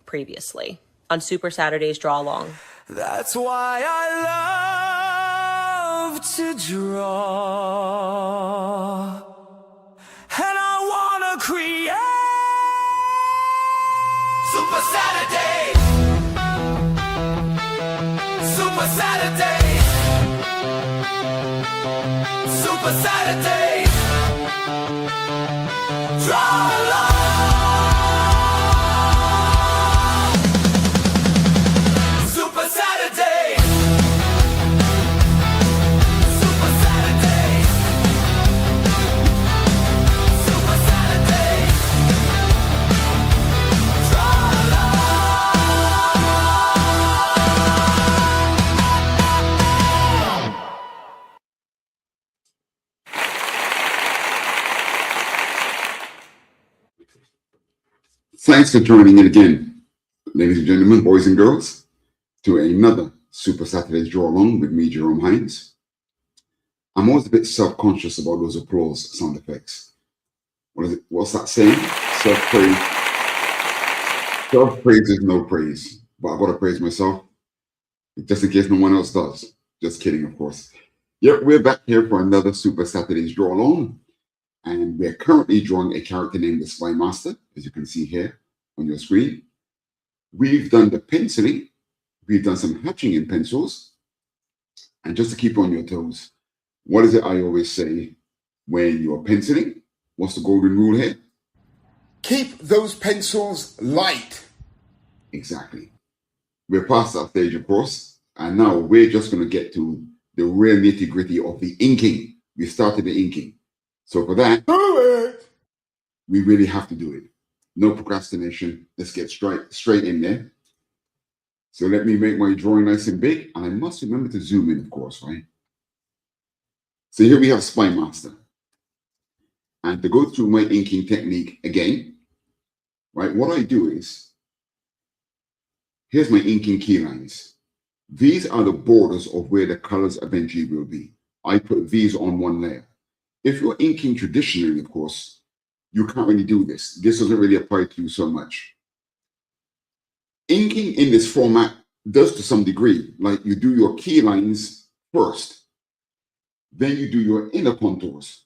previously on Supa-Saturday's DrawAlong. That's why I love to draw, and I wanna create Supa-Saturday, Supa-Saturday, Supa-Saturday, DrawAlong. Thanks for joining in again, ladies and gentlemen, boys and girls, to another Supa-Saturday's DrawAlong with me, Jerry Hinds. I'm always a bit self-conscious about those applause sound effects. What is it? What's that saying? Self-praise. Self-praise is no praise, but I've got to praise myself, just in case no one else does. Just kidding, of course. Yep, we're back here for another Supa-Saturday's DrawAlong. And we're currently drawing a character named the Spy Master, as you can see here on your screen. We've done the penciling. We've done some hatching in pencils. And just to keep on your toes, what is it I always say when you're penciling? What's the golden rule here? Keep those pencils light. Exactly. We're past that stage, of course. And now we're just going to get to the real nitty-gritty of the inking. We started the inking. So for that, we really have to do it. No procrastination. Let's get straight in there. So let me make my drawing nice and big. And I must remember to zoom in, of course, right? So here we have Spy Master. And to go through my inking technique again, right, what I do is, here's my inking key lines. These are the borders of where the colors eventually will be. I put these on one layer. If you're inking traditionally, of course, you can't really do this. This doesn't really apply to you so much. Inking in this format does to some degree, like you do your key lines first, then you do your inner contours.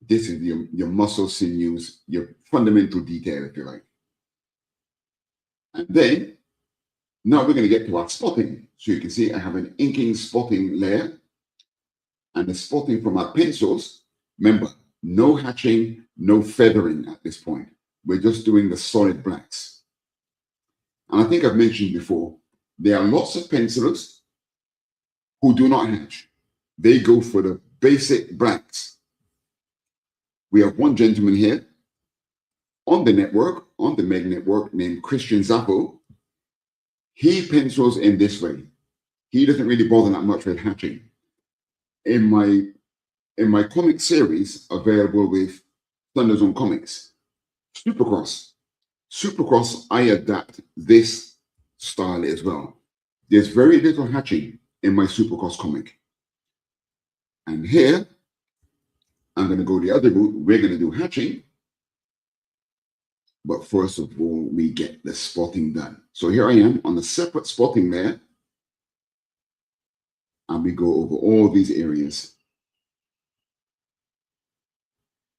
This is your muscle sinews, your fundamental detail, if you like. And then, now we're going to get to our spotting. So you can see I have an inking spotting layer. And the spotting from our pencils, remember, no hatching, no feathering at this point. We're just doing the solid blacks. And I think I've mentioned before, there are lots of pencilers who do not hatch. They go for the basic blacks. We have one gentleman here on the network, on the Meg network, named Christian Zappo. He pencils in this way. He doesn't really bother that much with hatching. In my comic series available with Thunder Zone Comics, Supercross, I adapt this style as well. There's very little hatching in my Supercross comic. And here, I'm going to go the other route. We're going to do hatching. But first of all, we get the spotting done. So here I am on the separate spotting layer. And we go over all these areas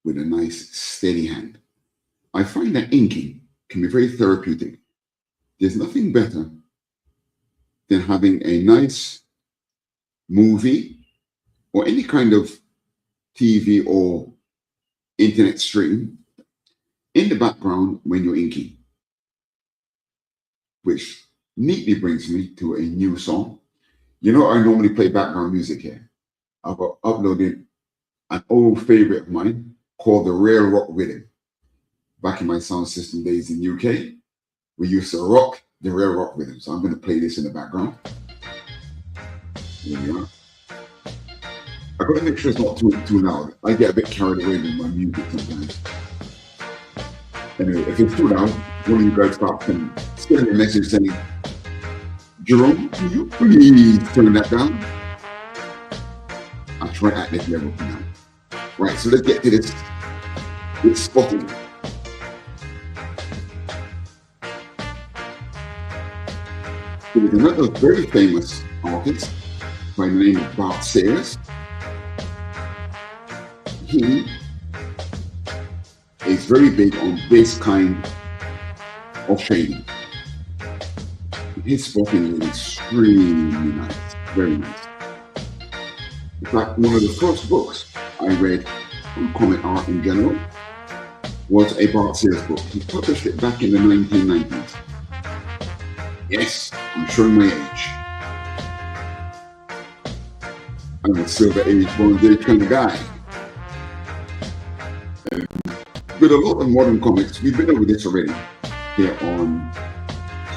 with a nice steady hand. I find that inking can be very therapeutic. There's nothing better than having a nice movie or any kind of TV or internet stream in the background when you're inking. Which neatly brings me to a new song. You know, I normally play background music here. I've uploaded an old favorite of mine called the Rare Rock Rhythm. Back in my sound system days in UK, we used to rock the Rare Rock Rhythm. So I'm going to play this in the background. Here we are. I've got to make sure it's not too loud. I get a bit carried away with my music sometimes. Anyway, if it's too loud, one of you guys start sending me a message saying, Jerome, can you please turn that down? I'll try at this level for now. Right, so let's get to this spotting. There is another very famous artist by the name of Bart Sayers. He is very big on this kind of shading. His spotting is extremely nice, very nice. In fact, one of the first books I read on comic art in general was a Bart Sayers book. He published it back in the 1990s. Yes, I'm showing my age. I'm a silver age, bronze age kind of guy. With a lot of modern comics, we've been over this already here on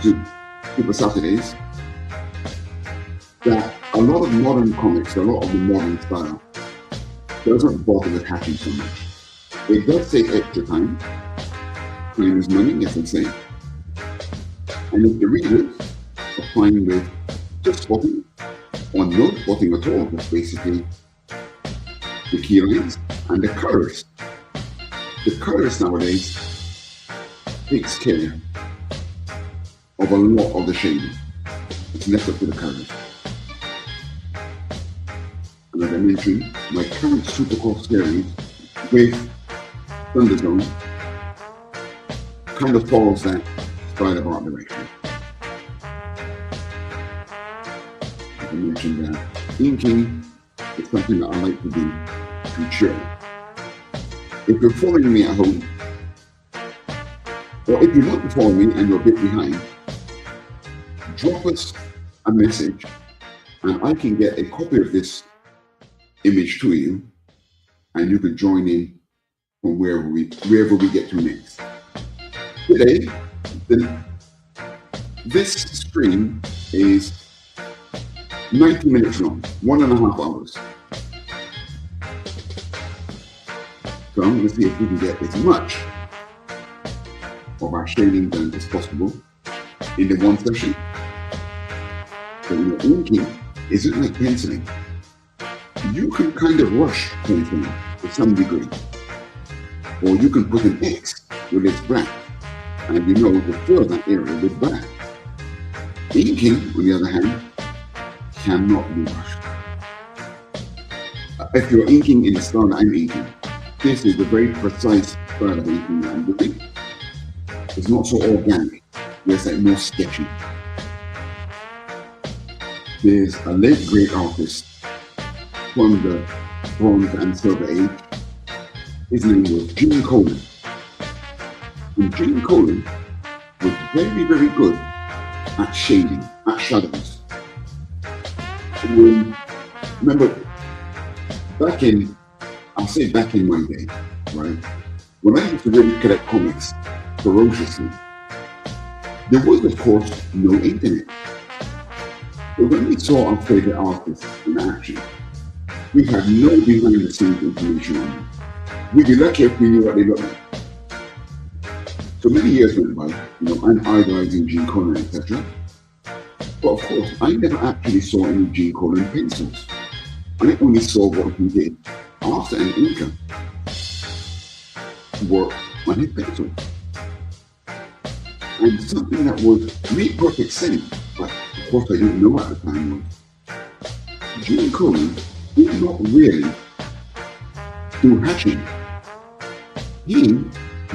Supa-Saturdays, that a lot of modern comics, a lot of the modern style, doesn't bother with hatching so much. It does take extra time. Time is money, as I say. And if the readers are fine with just spotting, or no spotting at all, just basically the key lines and the colors. The colors nowadays takes care of a lot of the shading. It's left up to the colors. And as I mentioned, my current Supercross series with Thunderzone kind of follows that style of art direction. As I mentioned that inking is something that I like to do to chill. If you're following me at home, or if you're not following me and you're a bit behind, drop us a message and I can get a copy of this image to you and you can join in from wherever we get to next. Today, this stream is 90 minutes long, 1.5 hours. So I'm going to see if we can get as much of our shading done as possible in the one session. So inking isn't like penciling. You can kind of rush penciling to some degree. Or you can put an X with its black and you know to fill that area with black. Inking, on the other hand, cannot be rushed. If you're inking in the style that I'm inking, this is a very precise style of inking that I'm doing. It's not so organic, it's like more sketchy. There's a late great artist from the Bronze and Silver Age. His name was Gene Colan. And Gene Colan was very, very good at shading, at shadows. Remember, I'll say back in my day, right? When I used to really collect comics ferociously, there was, of course, no internet. But when we saw our favorite artists in action, we had no behind-the-scenes information on them. We'd be lucky if we knew what they looked like. So many years went by, I'm idolizing Gene Colan, etc. But of course, I never actually saw any Gene Colan pencils. I only saw what he did after an inker worked on his pencil. And something that would make perfect sense, but of course I didn't know at the time, was Gene Colan did not really do hatching. He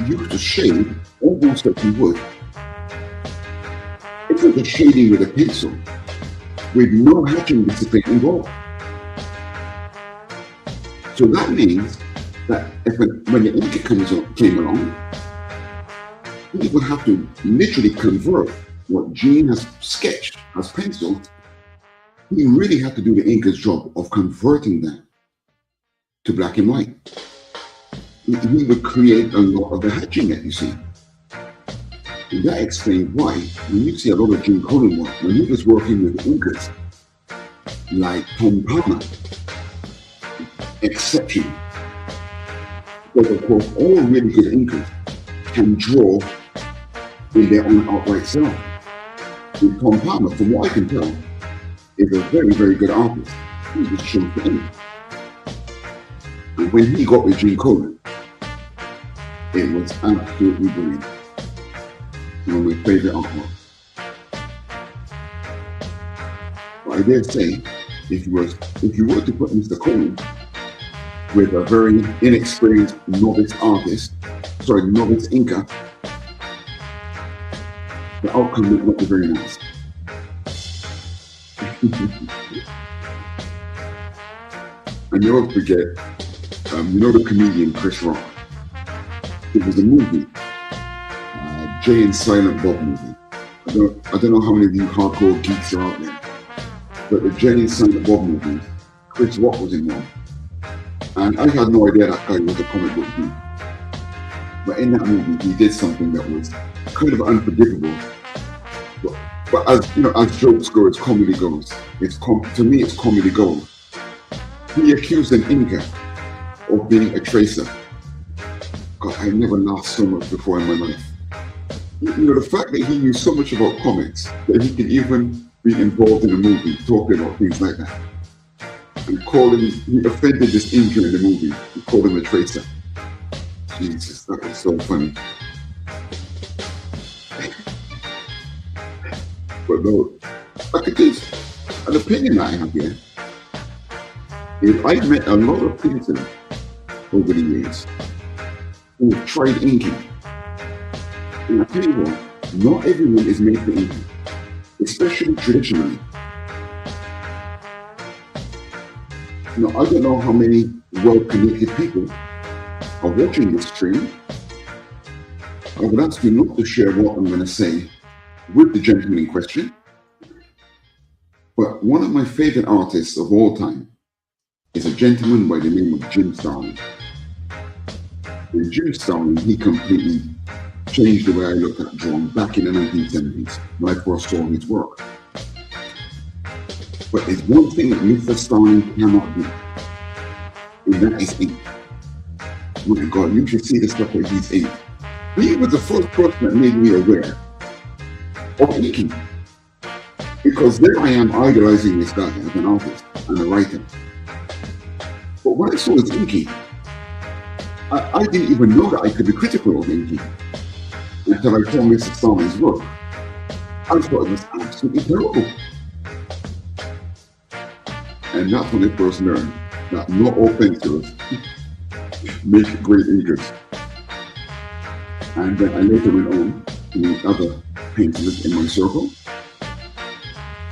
used to shade almost like he would. It's like a shading with a pencil, with no hatching discipline involved. So that means that when the inker came along, he would have to literally convert what Gene has sketched, has penciled. He really had to do the inker's job of converting that to black and white. He would create a lot of the hatching that you see. And that explains why, when you see a lot of Gene Colan work, when he was working with inkers like Tom Palmer, exceptional. But of course, all really good inkers can draw in their own outright self. And Tom Palmer, from what I can tell, is a very, very good artist. He just chose to ink. And when he got with Gene Colan, it was absolutely brilliant. One of my favorite artwork. I dare say, if you were to put Mr. Coleman with a very inexperienced novice inker, the outcome would not be very nice. I never forget, the comedian Chris Rock. It was a movie, Jay and Silent Bob movie. I don't know how many of you hardcore geeks are out there, but the Jay and Silent Bob movie, Chris Rock was in one. And I had no idea that guy was a comic book geek. But in that movie, he did something that was kind of unforgivable. But as jokes go, as comedy goes, to me, it's comedy gold. He accused an inker of being a tracer. God, I never laughed so much before in my life. The fact that he knew so much about comics that he could even be involved in a movie talking about things like that. And he offended this inker in the movie. He called him a tracer. Jesus, that was so funny. But no, I could just, an opinion I have here, is I've met a lot of people over the years who have tried inking. And I tell you what, not everyone is made for inking, especially traditionally. Now, I don't know how many well-connected people are watching this stream. I would ask you not to share what I'm going to say with the gentleman in question. But one of my favorite artists of all time is a gentleman by the name of Jim Starlin. And Jim Starlin, he completely changed the way I looked at drawing back in the 1970s when I first saw his work. But there's one thing that Mr. Starlin cannot do, and that is ink. My God, you should see the stuff that he's inked. He was the first person that made me aware of inking. Because there I am idolizing this guy as an artist and a writer. But when I saw his inking, I didn't even know that I could be critical of inking until I saw Mr. Starlin's work. I thought it was absolutely terrible. And that's when I first learned that not all pencils make great inkers. And then I later went on to meet other painters in my circle.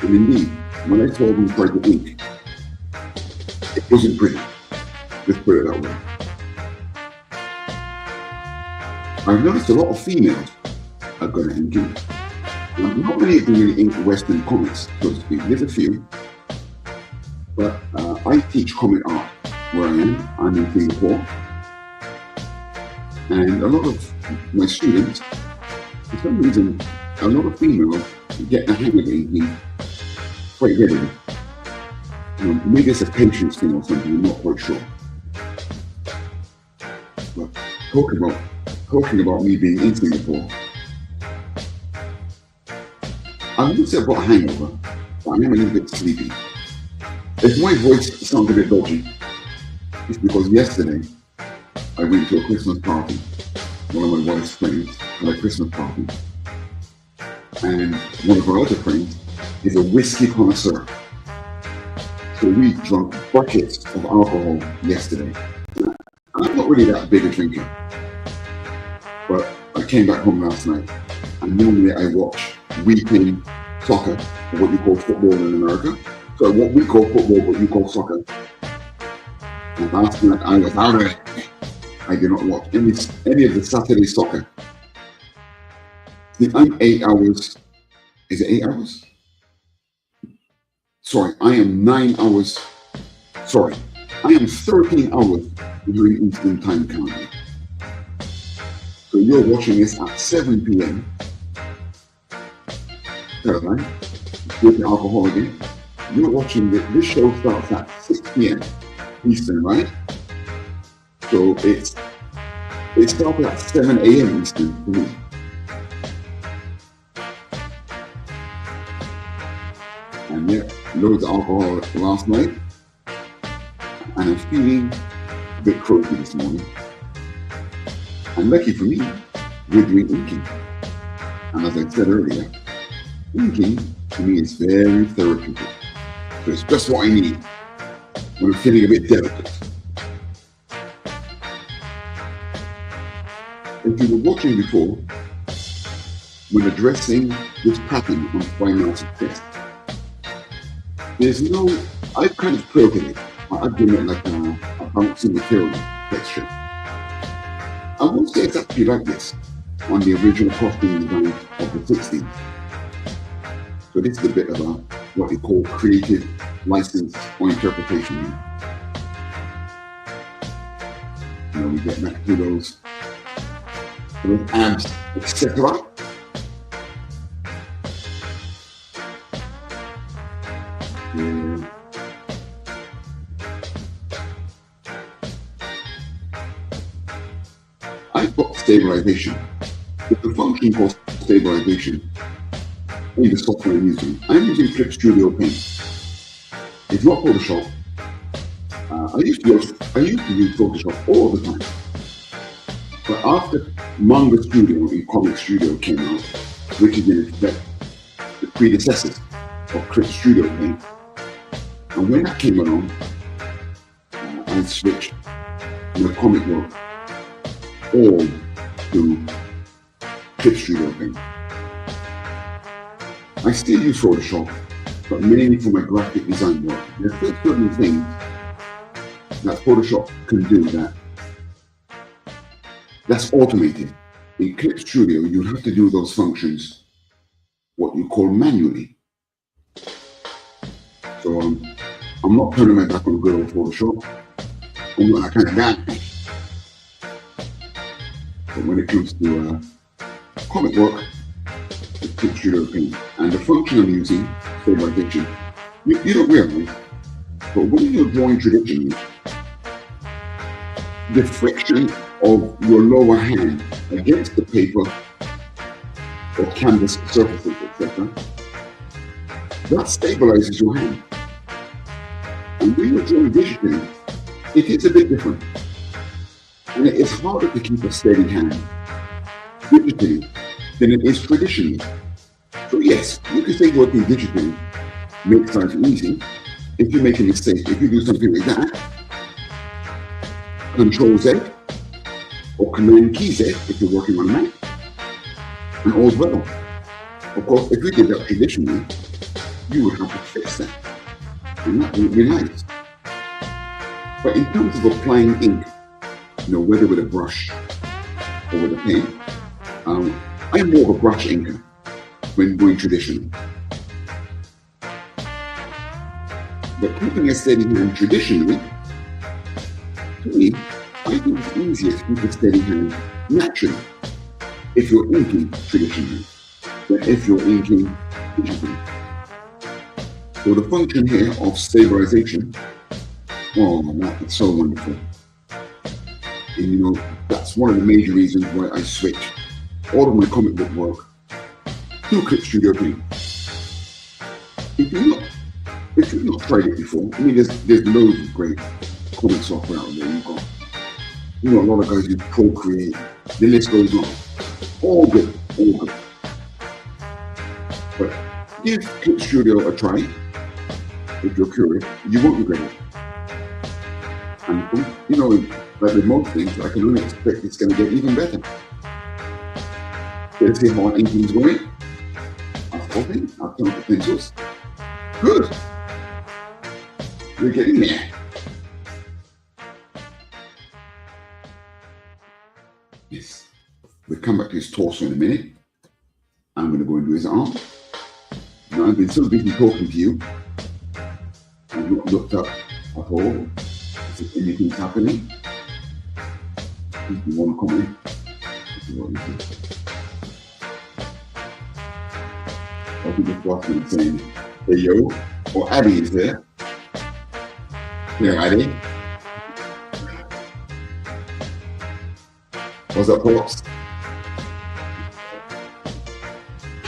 And indeed, when I saw them try to ink, it wasn't pretty. Let's put it that way. I've noticed a lot of females are good at inking. Not many of them really ink Western comics, so to speak. There's a few. But I teach comic art where I am. I'm in Singapore. And a lot of my students, for some reason, a lot of females get the hang of inking quite readily. Maybe it's a patience thing or something, I'm not quite sure. But talking about me being in Singapore, I wouldn't say I've got a hangover, but I am a little bit sleepy. If my voice sounds a bit dodgy, it's because yesterday I went to a Christmas party. One of my wife's friends had a Christmas party. And one of her other friends is a whiskey connoisseur. So we drank buckets of alcohol yesterday. And I'm not really that big a drinker. But I came back home last night, and normally I watch weekend soccer, or what you call football in America. So what we call football, what you call soccer. And last night I was out of it. I did not watch any of the Saturday soccer. I'm 8 hours. Is it 8 hours? Sorry, I am 9 hours. Sorry, I am 13 hours during Eastern Time currently. So you're watching this at 7 p.m. Caroline, with the alcohol again. You're watching this show starts at 6 p.m. Eastern, right? So it started at 7 a.m. Eastern for me. And yeah, loads of alcohol last night. And I'm feeling a bit croaky this morning. And lucky for me, we're doing inking. And as I said earlier, inking to me is very therapeutic. So it's just what I need when I'm feeling a bit delicate. If you were watching before, when addressing this pattern on fine arts test, there's no, I've kind of quilted it. I've given it like a bouncy material texture. I won't say it's actually like this on the original costume design of the 60s. So this is a bit of what they call creative license or interpretation. You know, we get back to those abs, etc. Yeah. I've got stabilization. With the function called stabilization in the software I'm using Clip Studio Paint. It's not Photoshop. I used to use Photoshop all the time. But after Manga Studio and Comic Studio came out, which is in effect the predecessors of Clip Studio Paint, and when that came along, I switched my comic work all to Clip Studio Paint. I still use Photoshop, but mainly for my graphic design work. There are still certain things that Photoshop can do that's automated. In Clip Studio, you have to do those functions, what you call manually. So I'm not turning my back on good old Photoshop. I'm not that kind of guy. But when it comes to comic work, it's Clip Studio Paint. And the function I'm using, stabilization, you don't realize, but when you're drawing traditionally, the friction of your lower hand against the paper or canvas surfaces, etc., that stabilizes your hand. And when you're drawing digitally, it is a bit different. And it is harder to keep a steady hand digitally than it is traditionally. So yes, you can say working digitally makes life easy. If you make a mistake, if you do something like that, Control Z or Command key Z if you're working on a Mac, and all's well. Of course, if you did that traditionally, you would have to fix that, and that wouldn't be nice. But in terms of applying ink, you know, whether with a brush or with a pen, I'm more of a brush inker when going traditional. But keeping a steady hand traditionally, to me, I think it's easier to keep a steady hand naturally if you're inking traditionally than if you're inking digitally. So the function here of stabilization, oh, that is so wonderful. And you know, that's one of the major reasons why I switched all of my comic book work to Clip Studio Paint. If you've not tried it before, I mean, there's loads of great comic software out there. You've got, you know, a lot of guys who Procreate, the list goes on. All good, all good. But give Clip Studio a try. If you're curious, you won't regret it. And you know, like with most things, I can only expect it's going to get even better. Let's see how our inking's going. I've turned the pencils. Good. We're getting there. Yes. We'll come back to his torso in a minute. I'm going to go and do his arm. Now, I've been so busy talking to you, I've not looked up at all. If anything's happening, if you want to comment, this is what you do. I think just walking and saying, hey yo, or Abby is there. Here, Abby. What's up, folks?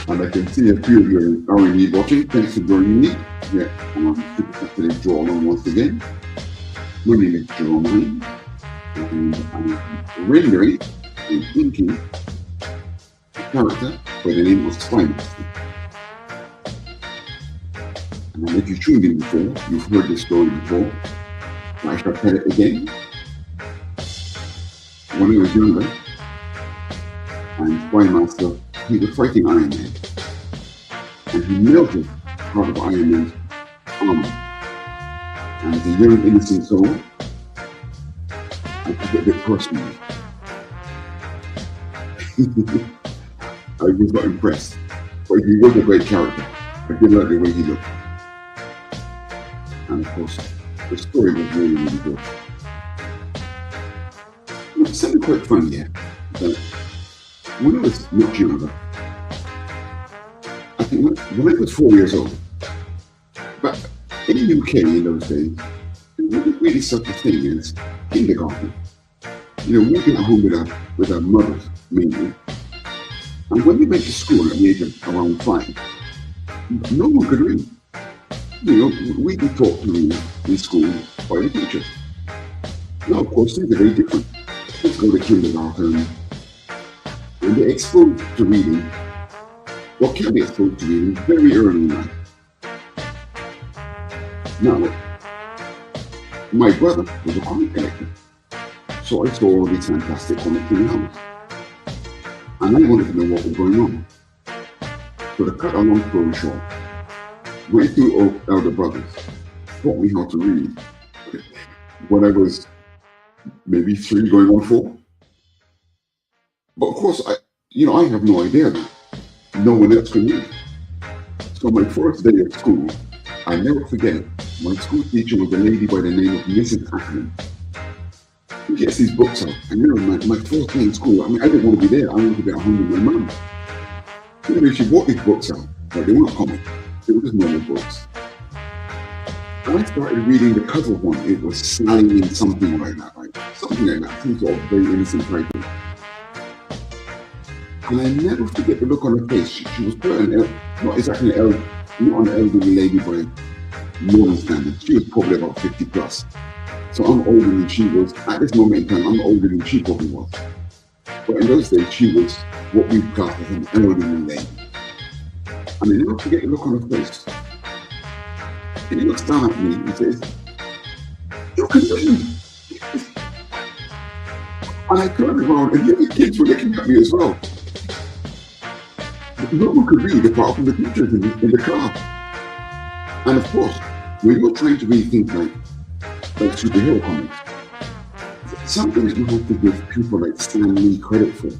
And I can see a few of you are already watching. Thanks for joining me here on Supa-Saturday DrawAlong once again. My name is Jerry Hinds, and I'm rendering and inking a character by the name of Spy Master. And if you've tuned in before, you've heard this story before. I shall tell it again. When I was younger, and Spymaster, he was fighting Iron Man. And he melted part of Iron Man's armor. And as a young innocent soul, I took it a bit personally. I was not impressed. But he was a great character. I did like the way he looked. And of course, the story was really, really good. Something quite funny here. That when I was much younger, I think when I was 4 years old, but in the UK in those days, there wasn't really such a thing as kindergarten. You know, working at home with our mothers mainly. And when we went to school at the age of around 5, no one could read. You know, we'd be taught to read in school by the teachers. Now, of course, things are very different. Kids go to kindergarten and they're exposed to reading, or can be exposed to reading very early in life. Now, my brother was a comic collector, so I saw all these fantastic comics in the house. And I wanted to know what was going on. So to cut a long story short, my two elder brothers taught me how to read when I was maybe 3 going on 4. But of course, I have no idea that no one else can read. So my first day of school, I never forget it. My school teacher was a lady by the name of Mrs. Acklin. She gets these books out. I remember my first day in school, I didn't want to be there. I wanted to be at home with my mum. She bought these books out, but they weren't comics. They were just normal books. And I started reading the cover one. It was Sally and something like that, some sort of very innocent title. And I never forget the look on her face. She was not exactly not an elderly lady by modern standards. She was probably about 50 plus. So I'm older than she was. At this moment in time, I'm older than she probably was. But in those days, she was what we class as an elderly lady. And I never forget the look on her face. And he looks down at me and says, "You can read." And I turned around and the other kids were looking at me as well. No one could read apart from the teachers in the class. And of course, when you're trying to read things like superhero comics, something that you have to give people like Stan Lee credit for.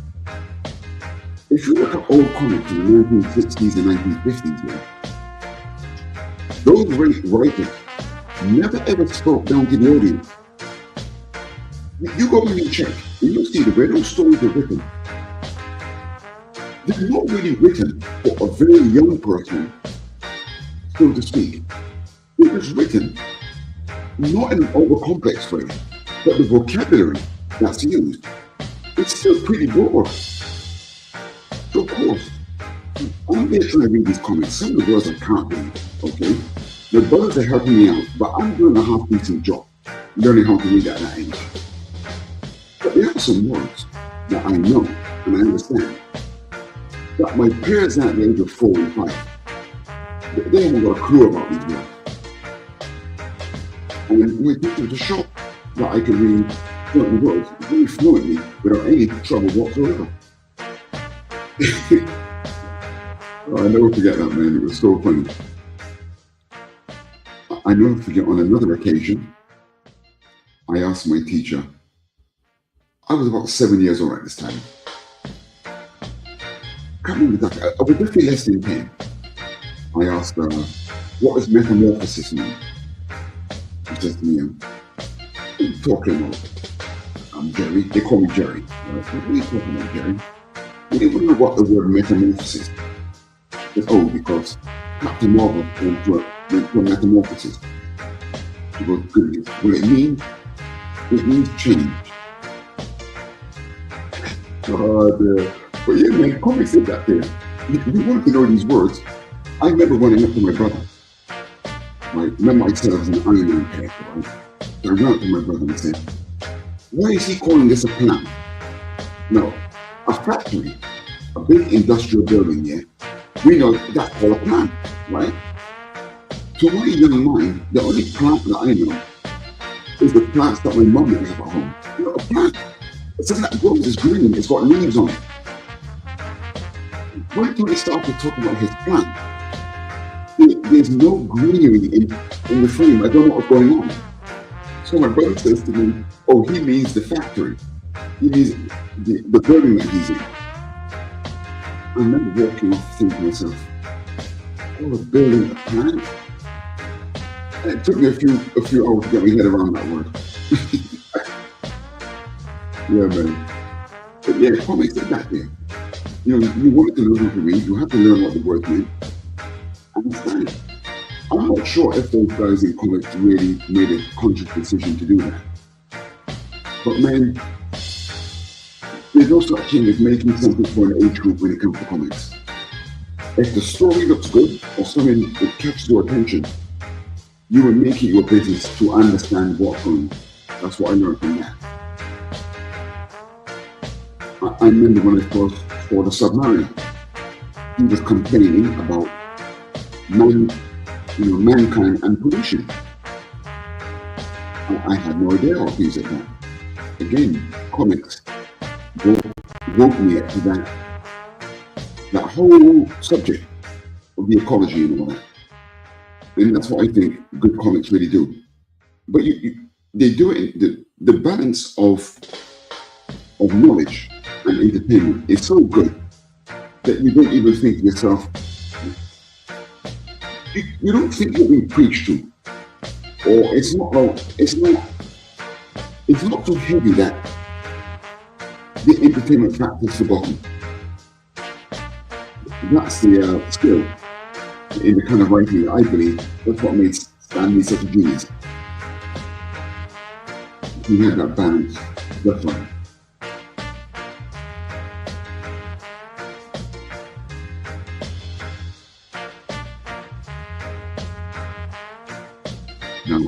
If you look at old comics in the 1960s and 1950s, those writers never ever spoke down to the audience. You go in and check, and you'll see the way those stories are written. They're not really written for a very young person, so to speak. It was written not in an over-complex way, but the vocabulary that's used, it's still pretty broad. So of course, I'm there trying to read these comics. Some of the words I can't read, okay? The brothers are helping me out, but I'm doing a half-decent job learning how to read at that age. But there are some words that I know and I understand that my parents at the age of 4 and 5, they haven't got a clue about these words. And my teacher was shocked that I could read certain words very fluently without any trouble whatsoever. I'll never forget that, man. It was so funny. I never forget on another occasion, I asked my teacher, I was about 7 years old at this time. Can't remember that. I was definitely less than 10. I asked her, what does metamorphosis mean? She says to me, what are you talking about? I'm Jerry. They call me Jerry. Right? What are you talking about, Jerry? They didn't know what the word metamorphosis is. Oh, because Captain Marvel went to a metamorphosis. She goes, goodness. Well, it means change. But yeah, man, comics said that there. You want to know these words. I remember running up to my brother. Right? Remember I said I was an Iron Man character, right? So I ran up to my brother and said, why is he calling this a plant? No, a factory, a big industrial building, yeah? We know that's called a plant, right? To my young mind, the only plant that I know is the plants that my mum has at home. You know, a plant, it's something that grows, it's green, it's got leaves on it. When Tony started talking about his plant, there's no greenery in the frame. I don't know what's going on. So my brother says to me, oh, he means the factory. He means the building that he's in. I remember walking off thinking to myself, oh, building a plant? And it took me a few hours to get my head around that word. Yeah, man. But yeah, comics are back there. You know, you wanted to learn how to read, you have to learn what the words mean. Understand? I'm not sure if those guys in comics really made a conscious decision to do that. But man, there's no such thing as making something for an age group when it comes to comics. If the story looks good or something that catches your attention, you will make it your business to understand what's going on. That's what I learned from that. I remember when I first saw the Submariner, he was complaining about mankind and pollution. I had no idea how things like that. Again, comics woke me up to that whole subject of the ecology and all that. And that's what I think good comics really do. But they do it in the balance of knowledge and entertainment is so good that you don't even think to yourself, you don't think you're being preached to, or it's not so heavy that the entertainment factor is forgotten. That's the skill in the kind of writing that I believe that's what makes Stan Lee such a genius. He had that balance, that's right. Now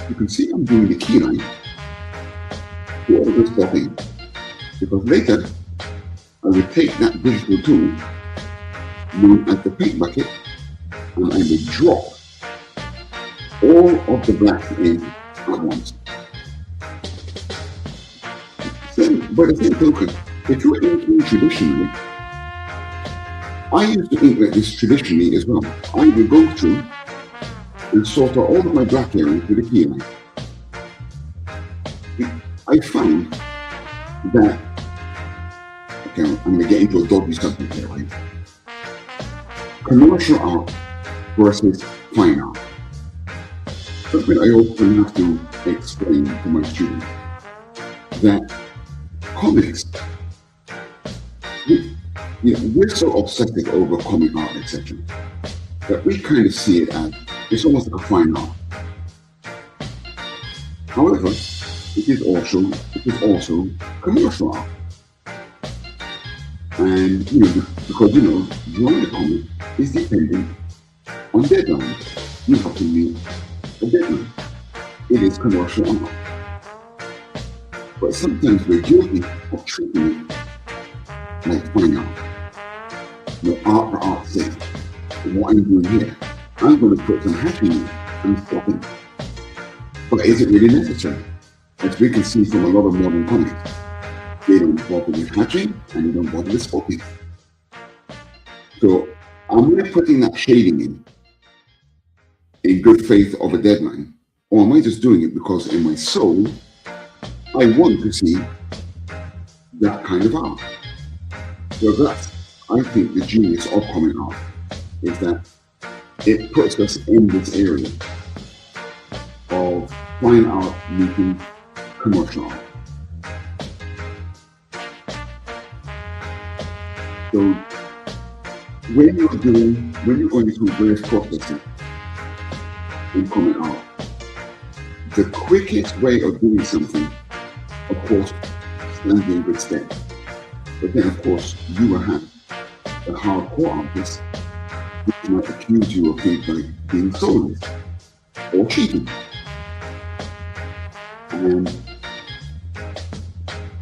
you can see I'm doing the key line to all this stuff in, because later I will take that digital tool known as the paint bucket and I will drop all of the blacks in at once. By the same token, if you're inking traditionally, I used to ink like this traditionally as well. I will go through and sort out all of my black areas with a key line. I found that, okay, I'm going to get into a dodgy subject here, right? Commercial art versus fine art. Something I often have to explain to my students, that comics, we're so obsessive over comic art, etc., that we kind of see it as it's almost like a fine art. However, it is also commercial art. And because drawing a comic is dependent on deadlines. You have to meet a deadline. It is commercial art. But sometimes we're guilty of treating it like fine art. Art for art's sake. What I'm doing here, I'm going to put some hatching in and stop it. But is it really necessary? As we can see from a lot of modern comics, they don't bother with hatching and they don't bother with spotting. So am I putting that shading in good faith of a deadline, or am I just doing it because in my soul I want to see that kind of art? So that's, I think, the genius of comic art, is that it puts us in this area of fine art meeting commercial art. So when you're going through various processes in comic art, the quickest way of doing something, of course, stands in good stead. But then, of course, you will have the hardcore artists which might accuse you of things like being soulless or cheating. And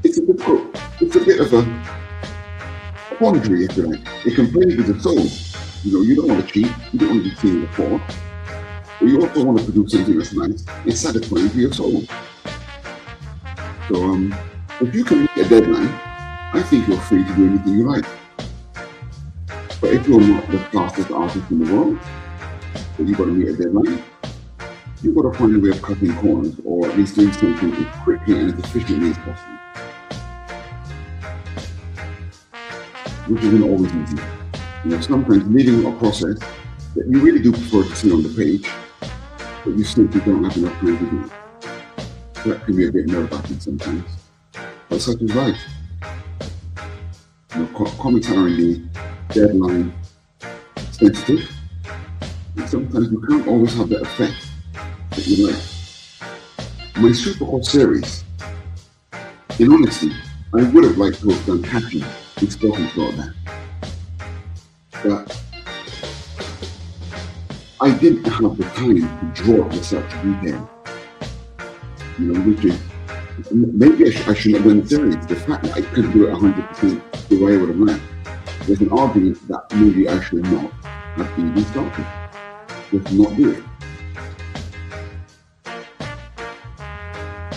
it's a bit of a quandary, if you like. It can play with the soul. You don't want to cheat, you don't want to be seen before, but you also want to produce something that's nice and satisfying for your soul. So if you can meet a deadline, I think you're free to do anything you like. But if you're not the fastest artist in the world, but you've got to meet a deadline, you've got to find a way of cutting corners, or at least doing something as quickly and as efficiently as possible. Which isn't always easy. You know, sometimes leading a process that you really do prefer to see on the page, but you simply don't have enough time to do it. That can be a bit nerve-wracking sometimes. But such is life. You know, comics are indeed deadline sensitive, and sometimes you can't always have that effect that you like. My Super series, in honesty, I would have liked to have done hatching and spoken about that. But I didn't have the time to draw it with such detail. You know, which is, maybe I shouldn't have done the series. The fact that I couldn't do it 100% the way I would have liked, there's an argument that maybe I should not have even started. Just not do it.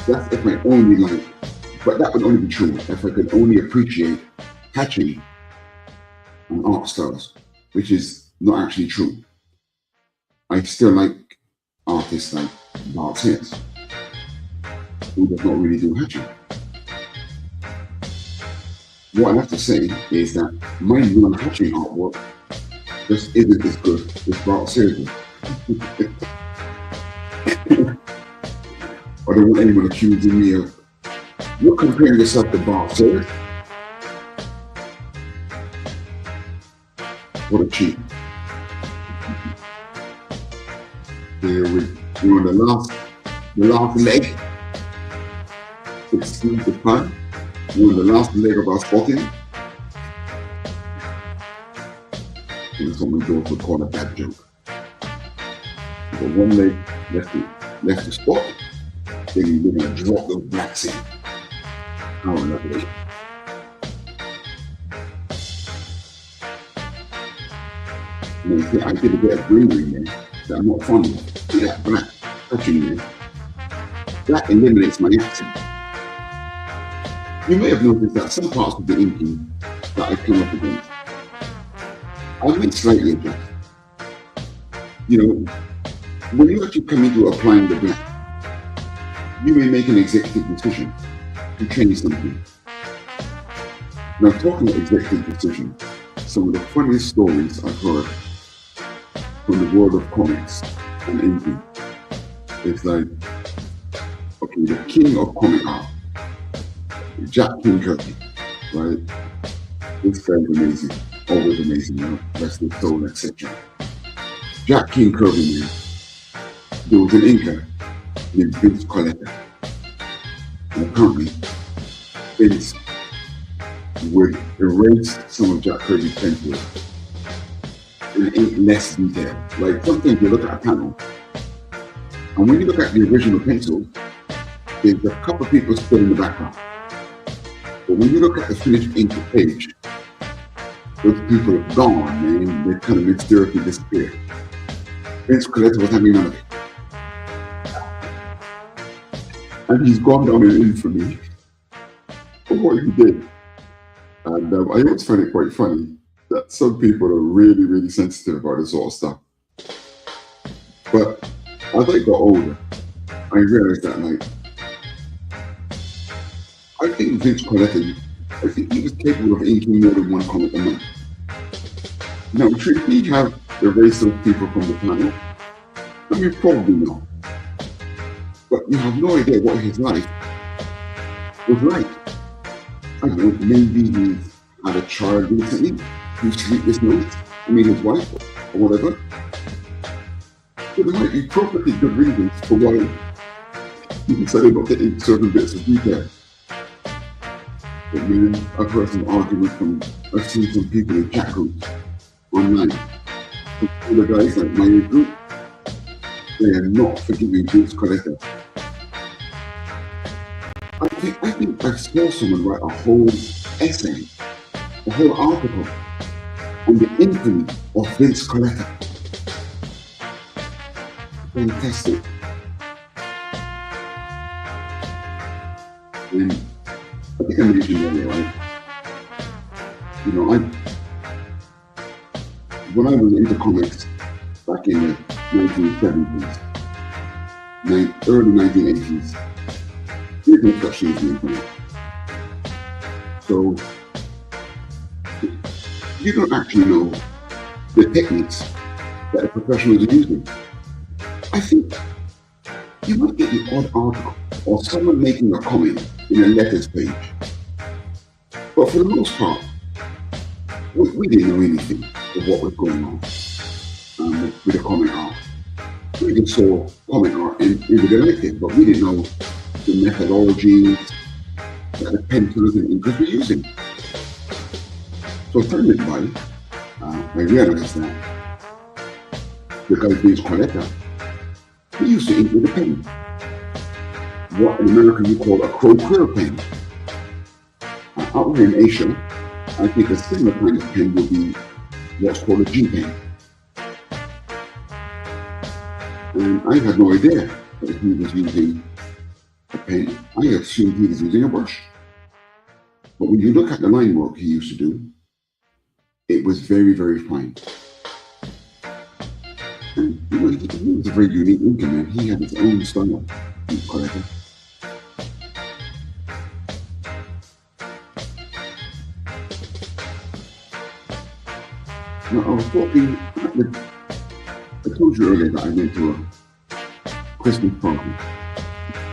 That's if I only like, but that would only be true if I could only appreciate hatching and art styles, which is not actually true. I still like artists like Bart Sears, who does not really do hatching. What I have to say is that my non-hatching artwork just isn't as good as Bart Sears is. I don't want anyone accusing me of, you're comparing yourself to Bart Sears. What a cheat. Here we're on the last leg. 16 to 5. We're on the last leg of our spotting. And someone goes would call a bad joke. You've got one leg left to spot, then you're going to drop those blacks in. How lovely. And then I did a bit of greenery there that I'm not fond of. See that black touching there? That eliminates my accent. You may have noticed that some parts of the inking that I come up against, I might slightly adjust. You know, when you actually come into applying the black, you may make an executive decision to change something. Now, talking about executive decision, some of the funniest stories I've heard from the world of comics and inking, it's like, okay, the king of comic art, Jack King Kirby, right? This guy's amazing, always amazing, you know, rest his soul, etc. Jack King Kirby, man, there was an inker named Vince Coletta, and apparently Vince would erase some of Jack Kirby's pencils in ink less detail. Like sometimes you look at a panel, and when you look at the original pencil, there's a couple of people still in the background. But when you look at the finished ink page, those people are gone, man. They kind of mysteriously disappear. Vince Coletta was having none of it. And he's gone down in infamy for what he did. And I always find it quite funny that some people are really, really sensitive about this sort of stuff. But as I got older, I realized that, like, I think Vince Coletta, I think he was capable of inking more than one comic a month. Now, should he have erased those people from the panel? I mean, probably not. But you have no idea what his life was like. I don't know, maybe he had a child recently, whose sleepless nights, his wife, or whatever. So there might be perfectly good reasons for why he decided not to ink certain bits of detail. But man, I've heard some argument I've seen some people in chat groups online. Some other guys like my age group, they are not forgiving Vince Coletta. I think I saw someone write a whole essay, a whole article on the infamy of Vince Coletta. fantastic. And I think I mentioned earlier, right? You know, when I was into comics back in the 1970s, early 1980s, there's no such thing as the internet. So you don't actually know the techniques that the professionals are using. I think you might get the odd article or someone making a comment in a letters page. But for the most part, we didn't know anything of what was going on with the comic art. We just saw comic art and we were liked it, but we didn't know the methodologies that the pencils and inkers were using. So time went by, I realized that the guy based collector, he used to ink with a pen. What in America you call a crow pen. Out here in Asia, I think a similar kind of pen would be what's called a G pen. And I had no idea that he was using a pen. I assumed he was using a brush. But when you look at the line work he used to do, it was very, very fine. And you know, he was a very unique inker, man. He had his own style. Collector. Now, I was talking, I told you earlier that I went to a Christmas party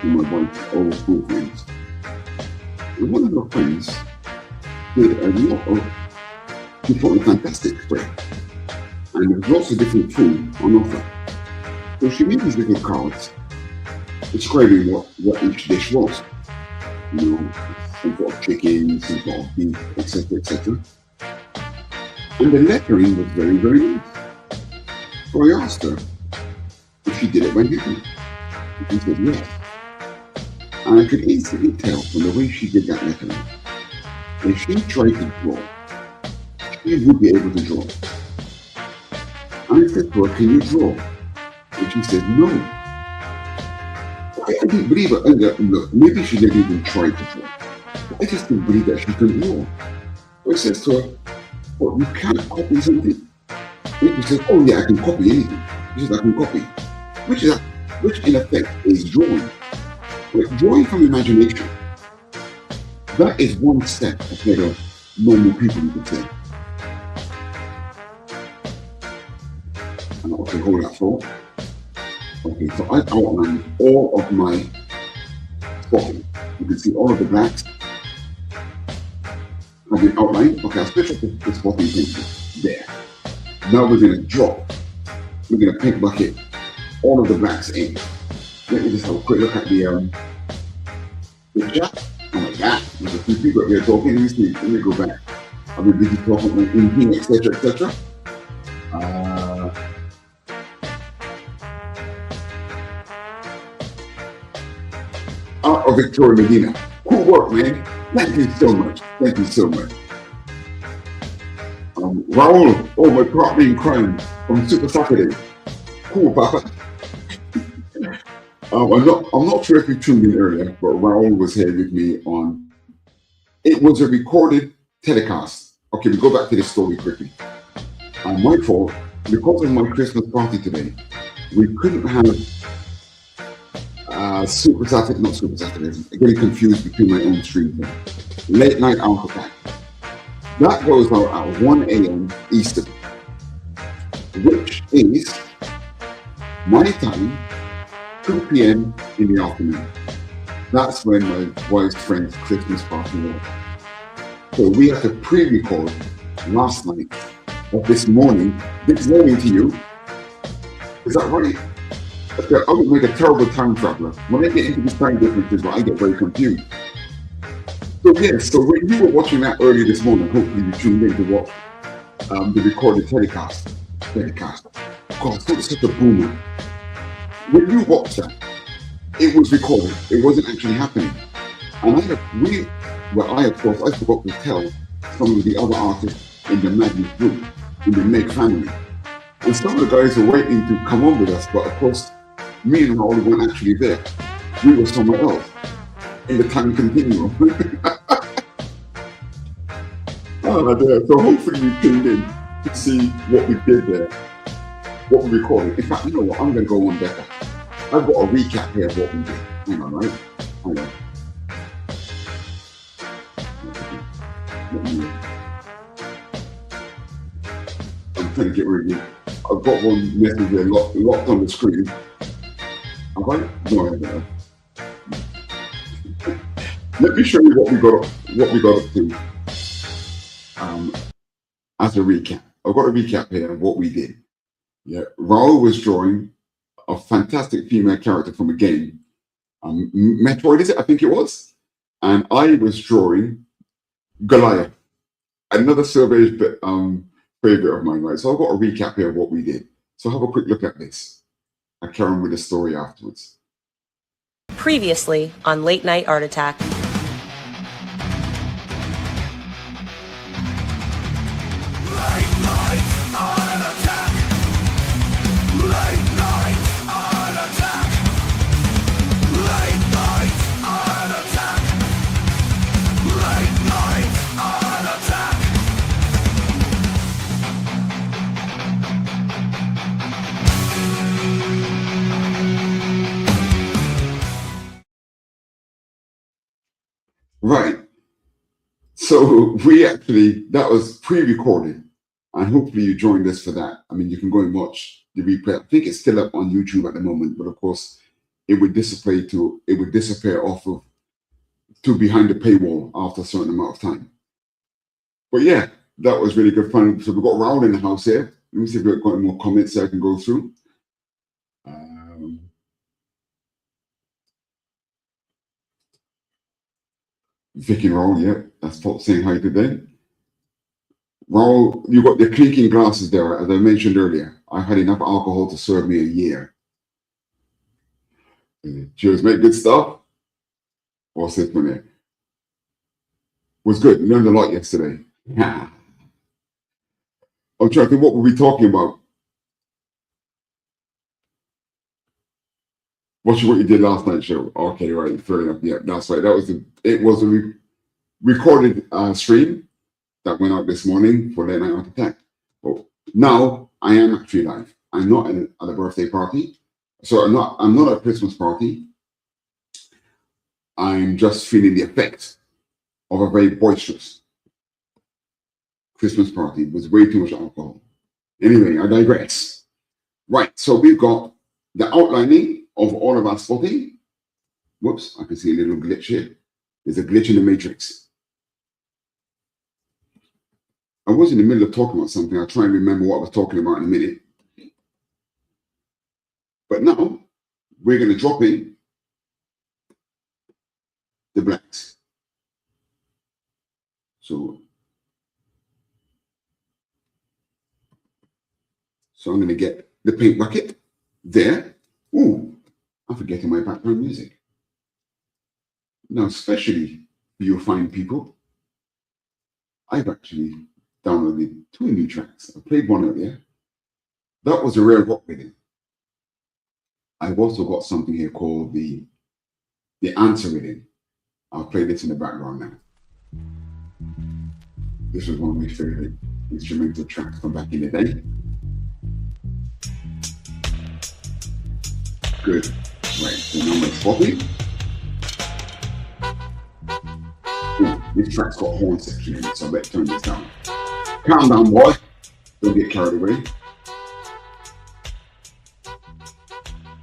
with my wife's old school friends. And one of her friends did a lot of, she thought it fantastic spread. And there was lots of different food on offer. So she made these little cards describing what each dish was. You know, some sort of chicken, some sort of beef, etc., etc. And the lettering was very, very nice. So I asked her if she did it by hand. And she said yes. And I could instantly tell from the way she did that lettering, if she tried to draw, she would be able to draw. And I said to her, can you draw? And she said, no. I didn't believe her. Look, maybe she didn't even try to draw. I just didn't believe that she couldn't draw. So I said to her, well, you can't copy something. And she said, oh yeah, I can copy anything. She said, I can copy. Which in effect is drawing. But drawing from imagination, that is one step ahead of normal people, you could say. And okay, hold that thought. Okay, so I outlined all of my spotting. You can see all of the blacks have been outlined. Okay, I'll switch up the spotting pencil there. Now we're going to drop. We're going to paint bucket all of the blacks in. Let me just have a quick look at the chat. Oh my God, there's a few people here talking. Let me go back. I've been busy talking about inking, etc., etc. Art of Victoria Medina. Cool work, man. Thank you so much. Thank you so much. Raul, oh, my partner in crime from Supa-Saturday. Cool, Papa. I'm not sure if you tuned in earlier, but Raul was here with me on. It was a recorded telecast. Okay, we go back to this story quickly. My fault, because of my Christmas party today, we couldn't have Supa-Saturday, not Supa-Saturday, I'm getting confused between my own streams. Late Night Art Attack. That goes out at 1 a.m. Eastern, which is my time, 2 p.m. in the afternoon. That's when my wife's friend's Christmas party was. So we had to pre-record last night of this morning to you. Is that right? I would make a terrible time traveler. When I get into these time differences, I get very confused. So yes, so when you were watching that earlier this morning, hopefully you tuned in to watch the recorded telecast. God, it's such a boomer. When you watch that, it was recorded. It wasn't actually happening. And I of course, I forgot to tell some of the other artists in the Madness group, in the Meg family. And some of the guys were waiting to come on with us, but of course, Me and Raul weren't actually there. We were somewhere else in the time continuum. Oh dear. So hopefully you tuned in to see what we did there, what we recorded. In fact, you know what? I'm going to go one better. I've got a recap here of what we did. Hang on, right? Hang on. I'm trying to get rid of you. I've got one message here locked on the screen. Have I? No, I haven't. Let me show you what we got up to. As a recap, I've got a recap here of what we did. Yeah, Raul was drawing a fantastic female character from a game, Metroid, is it? I think it was. And I was drawing Goliath, another survey's favorite of mine, right? So I've got a recap here of what we did. So have a quick look at this. I'll carry on with the story afterwards. Previously on Late Night Art Attack. Right. So that was pre-recorded, and hopefully you joined us for that. I mean, you can go and watch the replay. I think it's still up on YouTube at the moment, but of course it would disappear off of to behind the paywall after a certain amount of time. But yeah, that was really good fun. So we've got Raul in the house here. Let me see if we've got any more comments that I can go through. Vicky and Raul, yeah, that's Pop saying hi today. Raul, you got the clinking glasses there, as I mentioned earlier. I had enough alcohol to serve me a year. Cheers, mate. Good stuff. What's this one here? Was good. Learned a lot yesterday. I'm trying to think, what were we talking about? What you did last night, show. Okay, right, fair enough. Yeah, that's right. It was a recorded stream that went out this morning for Late Night Art Attack. But now I am actually live. I'm not at a birthday party, so I'm not at a Christmas party. I'm just feeling the effects of a very boisterous Christmas party with way too much alcohol. Anyway, I digress. Right, so we've got the outlining of all of our spotting. Whoops, I can see a little glitch here. There's a glitch in the matrix. I was in the middle of talking about something. I'll try and remember what I was talking about in a minute. But now we're going to drop in the blacks. So I'm going to get the paint bucket there. Ooh, I'm forgetting my background music. Now, especially for you fine people, I've actually downloaded 2 new tracks. I played one earlier. That was a rare rock rhythm. I've also got something here called the answer rhythm. I'll play this in the background now. This was one of my favorite instrumental tracks from back in the day. Good. Right, so now my spotting. This track's got a horn section in it, so I better turn this down. Calm down, boy. Don't get carried away.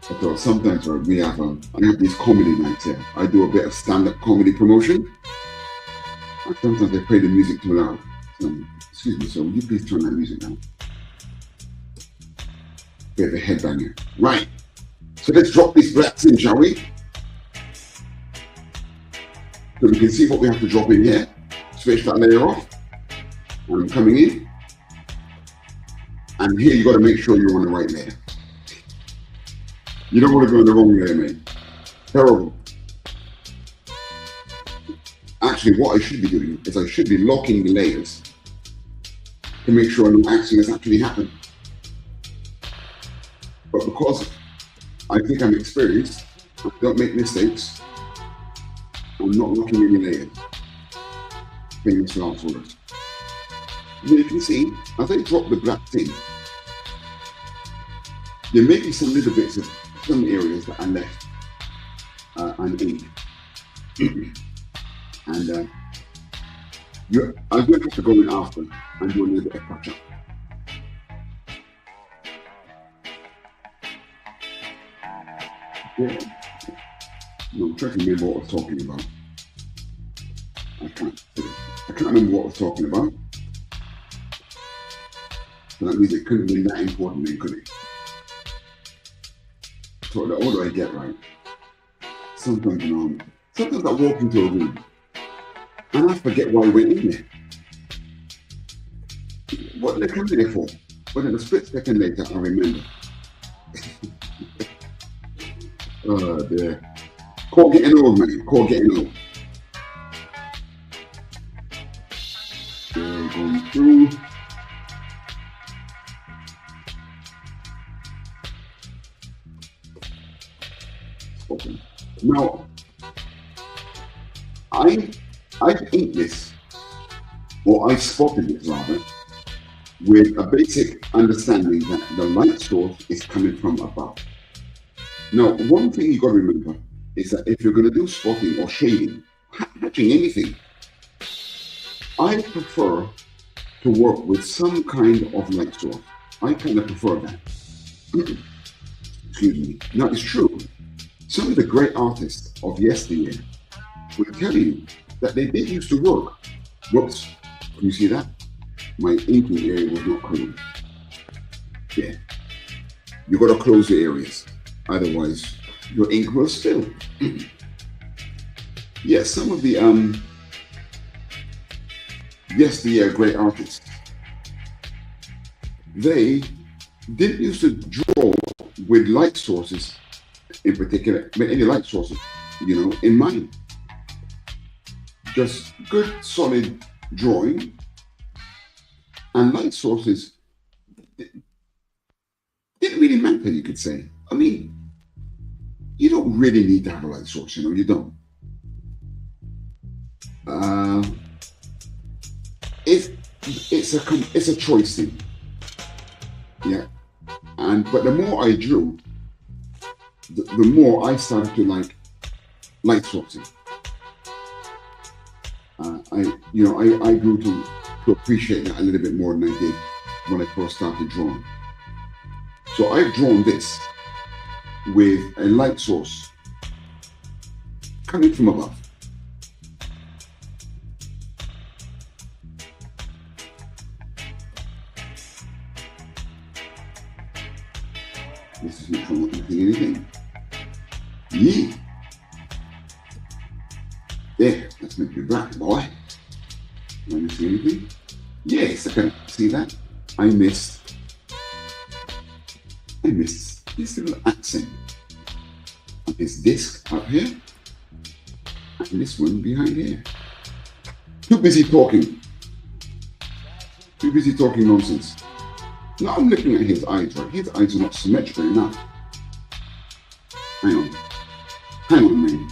Because sometimes I have these comedy nights here. I do a bit of stand-up comedy promotion. And sometimes I play the music too loud. So, excuse me, so will you please turn that music down? Bit of a headbanger. Right. So let's drop these blacks in, shall we? So we can see what we have to drop in here. Switch that layer off. And I'm coming in. And here you got to make sure you're on the right layer. You don't want to go in the wrong layer, mate. Terrible. Actually, what I should be doing is I should be locking the layers to make sure no accident has actually happened. But because I think I'm experienced. I don't make mistakes. I'm not looking any layers. Famous last words. You can see, as I drop the black tin, there may be some little bits of some areas that are left uninked. And I'm going to have to go in after and do a little bit of touch up. Yeah. No, I'm trying to remember what I was talking about. I can't remember what I was talking about. So that means it couldn't have been that important then, could it? So the older I get, right, sometimes I walk into a room and I forget why I went in there. What did I come in there for? But then a split second later, I remember. Oh dear. Call getting old, man. Call getting old. Okay, going through. Okay. Now, I inked this, or I spotted it rather, with a basic understanding that the light source is coming from above. Now, one thing you got to remember is that if you're going to do spotting or shading, hatching anything, I prefer to work with some kind of light source. I kind of prefer that. Excuse me. Now, it's true. Some of the great artists of yesteryear would tell you that they did used to work. Whoops. Can you see that? My inking area was not closed. Yeah. You got to close the areas. Otherwise, your ink will spill. Yes, some of the yesteryear great artists, they didn't used to draw with light sources in particular, but any light sources, in mind. Just good, solid drawing, and light sources didn't really matter, you could say. I mean, you don't really need to have a light source, you don't. It's a choice thing, yeah. But the more I drew, the more I started to like light sourcing. I grew to appreciate that a little bit more than I did when I first started drawing. So I've drawn this with a light source coming from above. This is not from anything. Yeah. There, that's meant to be black, boy. Let me see anything. Yes, I can see that. I missed this little accent on this disc up here and this one behind here. Too busy talking nonsense. Now I'm looking at his eyes, right? His eyes are not symmetrical enough. Hang on, man.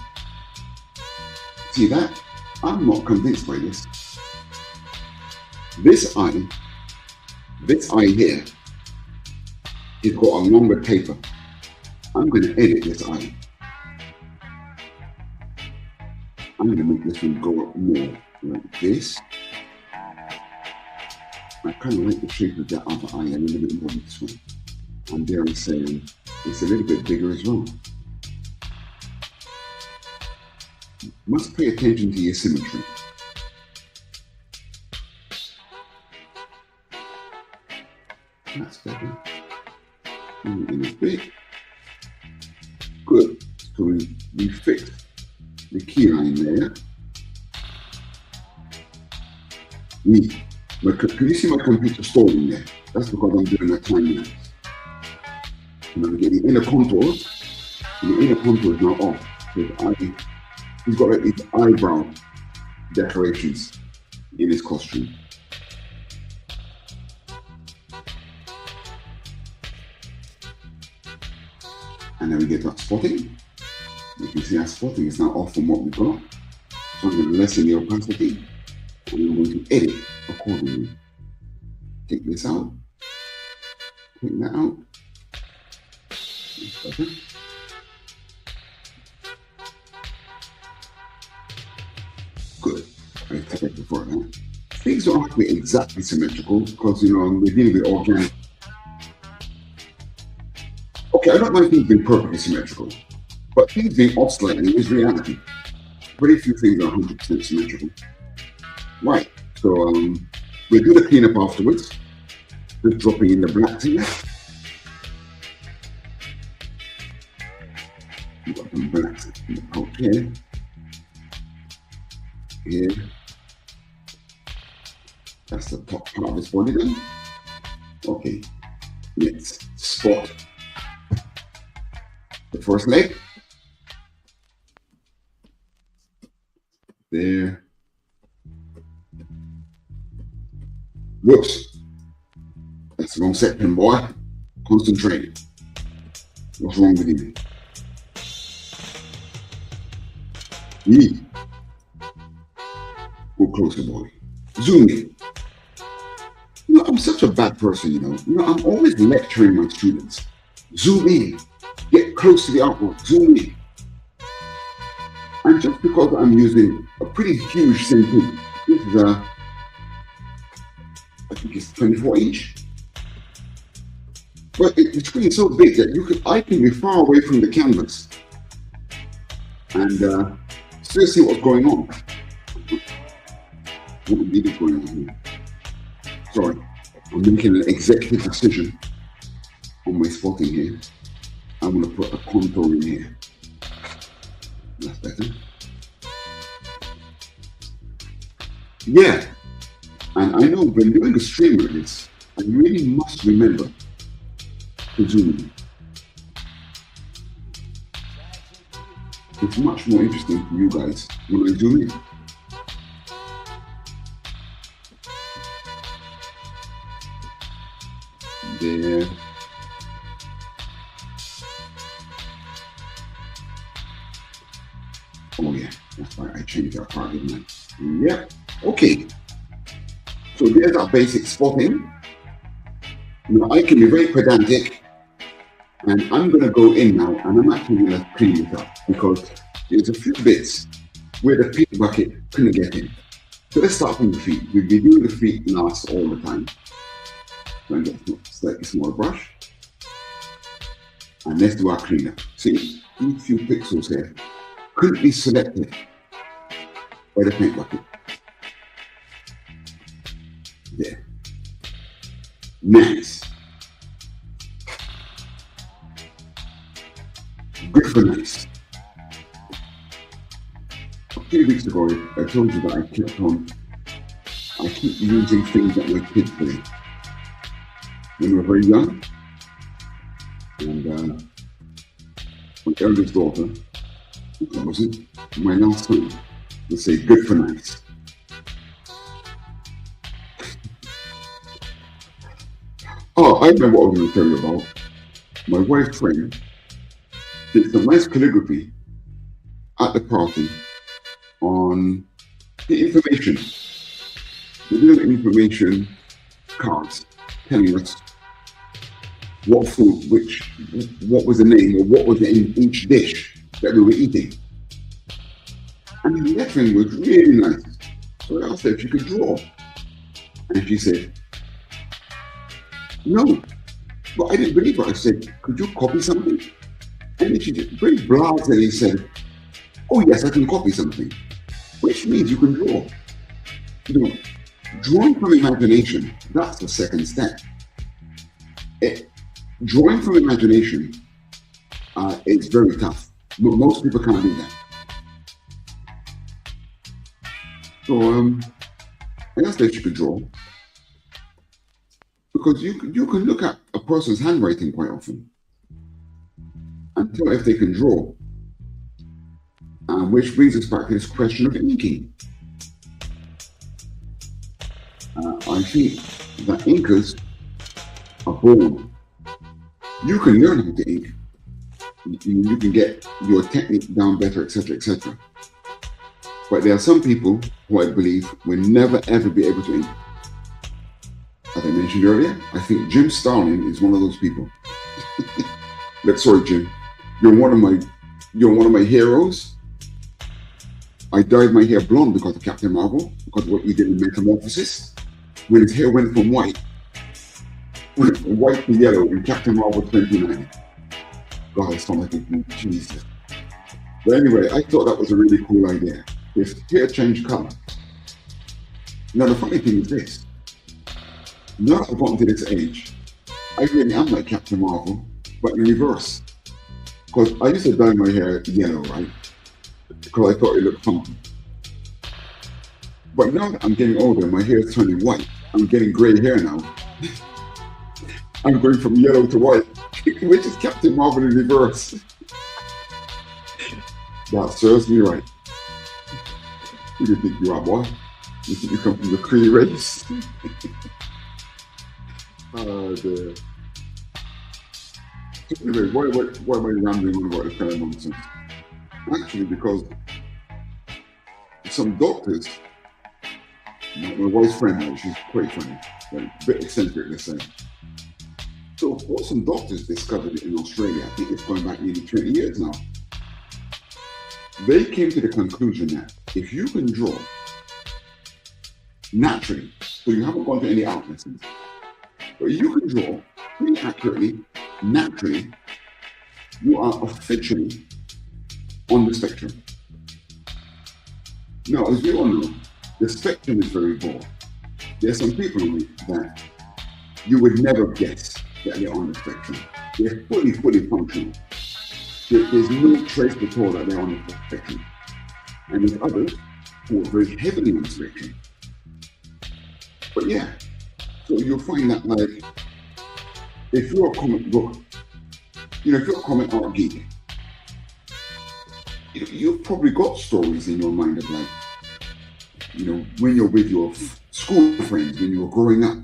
See that? I'm not convinced by this. This eye here, it's got a longer taper. I'm going to edit this eye. I'm going to make this one go up more like this. I kind of like the shape of that other eye a little bit more than this one. And dare I say, it's a little bit bigger as well. Must pay attention to your symmetry. That's better. In a bit. Good. So we fixed the key line there. Can you see my computer stalling there? That's because I'm doing a time lapse. And I'm getting the inner contours. And the inner contour is now off. He's got like these eyebrow decorations in his costume. And then we get that spotting. You can see our spotting is now off from what we've got. So I'm going to lessen the opacity, and I'm going to edit accordingly. Take this out. Take that out. That's better. Good. I take it before that. Things don't have to be exactly symmetrical because, you know, we're dealing with organic. Okay, I don't mind things being perfectly symmetrical, but things being off slightly is reality. Very few things are 100% symmetrical. Right, so we'll do the cleanup afterwards. Just dropping in the blacks here. We've got some blacks out here. Here. That's the top part of this body then. Okay, let's spot the first leg. There. Whoops. That's the wrong section, boy. Concentrate. What's wrong with you? Go closer, boy. Zoom in. You know, I'm such a bad person, you know. I'm always lecturing my students. Zoom in. Get close to the artwork. Zoom in. And just because I'm using a pretty huge sync, this is I think it's 24 inch. But the screen is so big that I can be far away from the canvas and still see what's going on. What indeed is going on here? Sorry, I'm making an executive decision on my spotting here. I'm going to put a contour in here. That's better. Yeah, and I know when doing a stream like this, I really must remember to zoom in. It's much more interesting for you guys when I zoom in. There. Oh yeah, that's why I changed that part, didn't I? Yep. Okay. So there's our basic spotting. Now I can be very pedantic, and I'm going to go in now, and I'm actually going to clean it up because there's a few bits where the paint bucket couldn't get in. So let's start from the feet. We've been doing the feet last all the time. So I'm going to get a slightly smaller brush, and let's do our cleanup. See, these few pixels here couldn't be selected by the paint bucket. There. Nice. Good for nice. A few weeks ago, I told you that I keep using things that my kids play when we were very young. And my eldest daughter, that was it, my last son, would say, good for nice. Oh, I remember what I was going to tell you about. My wife's friend did some nice calligraphy at the party on the information. The little information cards telling us what food, what was the name, or what was in each dish that we were eating. And the lettering was really nice. So I asked her if she could draw. And she said, no. But I didn't believe her. I said, could you copy something? And then she just very blasé said, oh yes, I can copy something. Which means you can draw. You know, drawing from imagination, that's the second step. Drawing from imagination is very tough. But most people can't do that. So I asked her if she could draw. Because you can look at a person's handwriting quite often and tell if they can draw. Which brings us back to this question of inking. I think that inkers are born. You can learn how to ink, you can get your technique down better, etc., etc. But there are some people who I believe will never ever be able to. As I mentioned earlier, I think Jim Starlin is one of those people. Sorry, Jim, you're one of my heroes. I dyed my hair blonde because of Captain Marvel, because of what he did in Metamorphosis, when his hair went from white to yellow in Captain Marvel 29. God, I sound like a Jesus. But anyway, I thought that was a really cool idea. If hair changed color. Now the funny thing is this. Now that I've gotten to this age, I really am like Captain Marvel, but in reverse. Because I used to dye my hair yellow, right? Because I thought it looked funky. But now that I'm getting older, my hair is turning white. I'm getting gray hair now. I'm going from yellow to white, which is Captain Marvel in reverse. That serves me right. Who do you think you are, boy? You think you come from the Cree race? Oh, dear. Anyway, why am I rambling on about this kind of nonsense? Actually, because some doctors, my wife's friend, she's quite funny, but a bit eccentric, let's say. So, what some doctors discovered in Australia, I think it's going back nearly 20 years now, they came to the conclusion that if you can draw naturally, so you haven't gone to any art lessons, but you can draw pretty accurately, naturally, you are officially on the spectrum. Now, as we all know, the spectrum is very broad. There are some people that you would never guess that they're on the spectrum. They're fully functional. There's no trace at all that they're on the spectrum. And there's others who are very heavily on the spectrum. But yeah, so you'll find that, like, if you're a comic book, if you're a comic art geek, you've probably got stories in your mind of, like, when you're with your school friends, when you were growing up,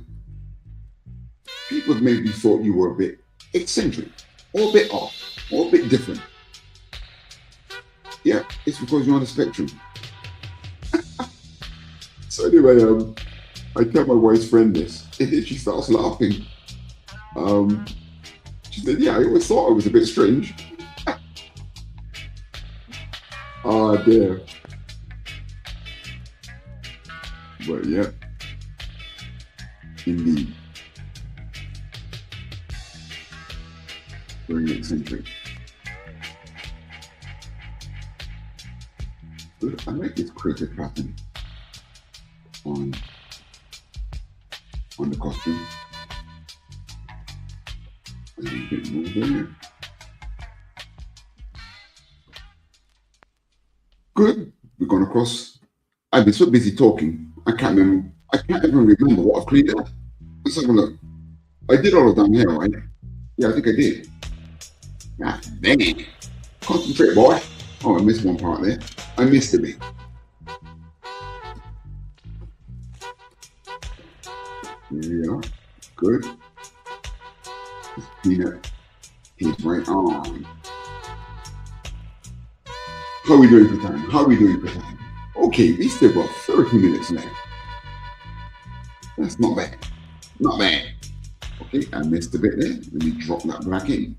people maybe thought you were a bit eccentric, or a bit off, or a bit different. Yeah, it's because you're on the spectrum. So anyway, I tell my wife's friend this, and she starts laughing. She said, yeah, I always thought it was a bit strange. Oh dear. But yeah, indeed. Very eccentric. Look, I like this creative pattern on the costume. And a bit more there. Good. We've gone across. I've been so busy talking, I can't even remember what I've cleaned up. Let's have a look. I did all of down here, right? Yeah, I think I did. Ah, dang it. Concentrate, boy. Oh, I missed one part there. I missed a bit. Here we are. Good. Just clean up. He's right on. How are we doing for time? Okay, we still got 30 minutes left. That's not bad. Not bad. Okay, I missed a bit there. Let me drop that black in.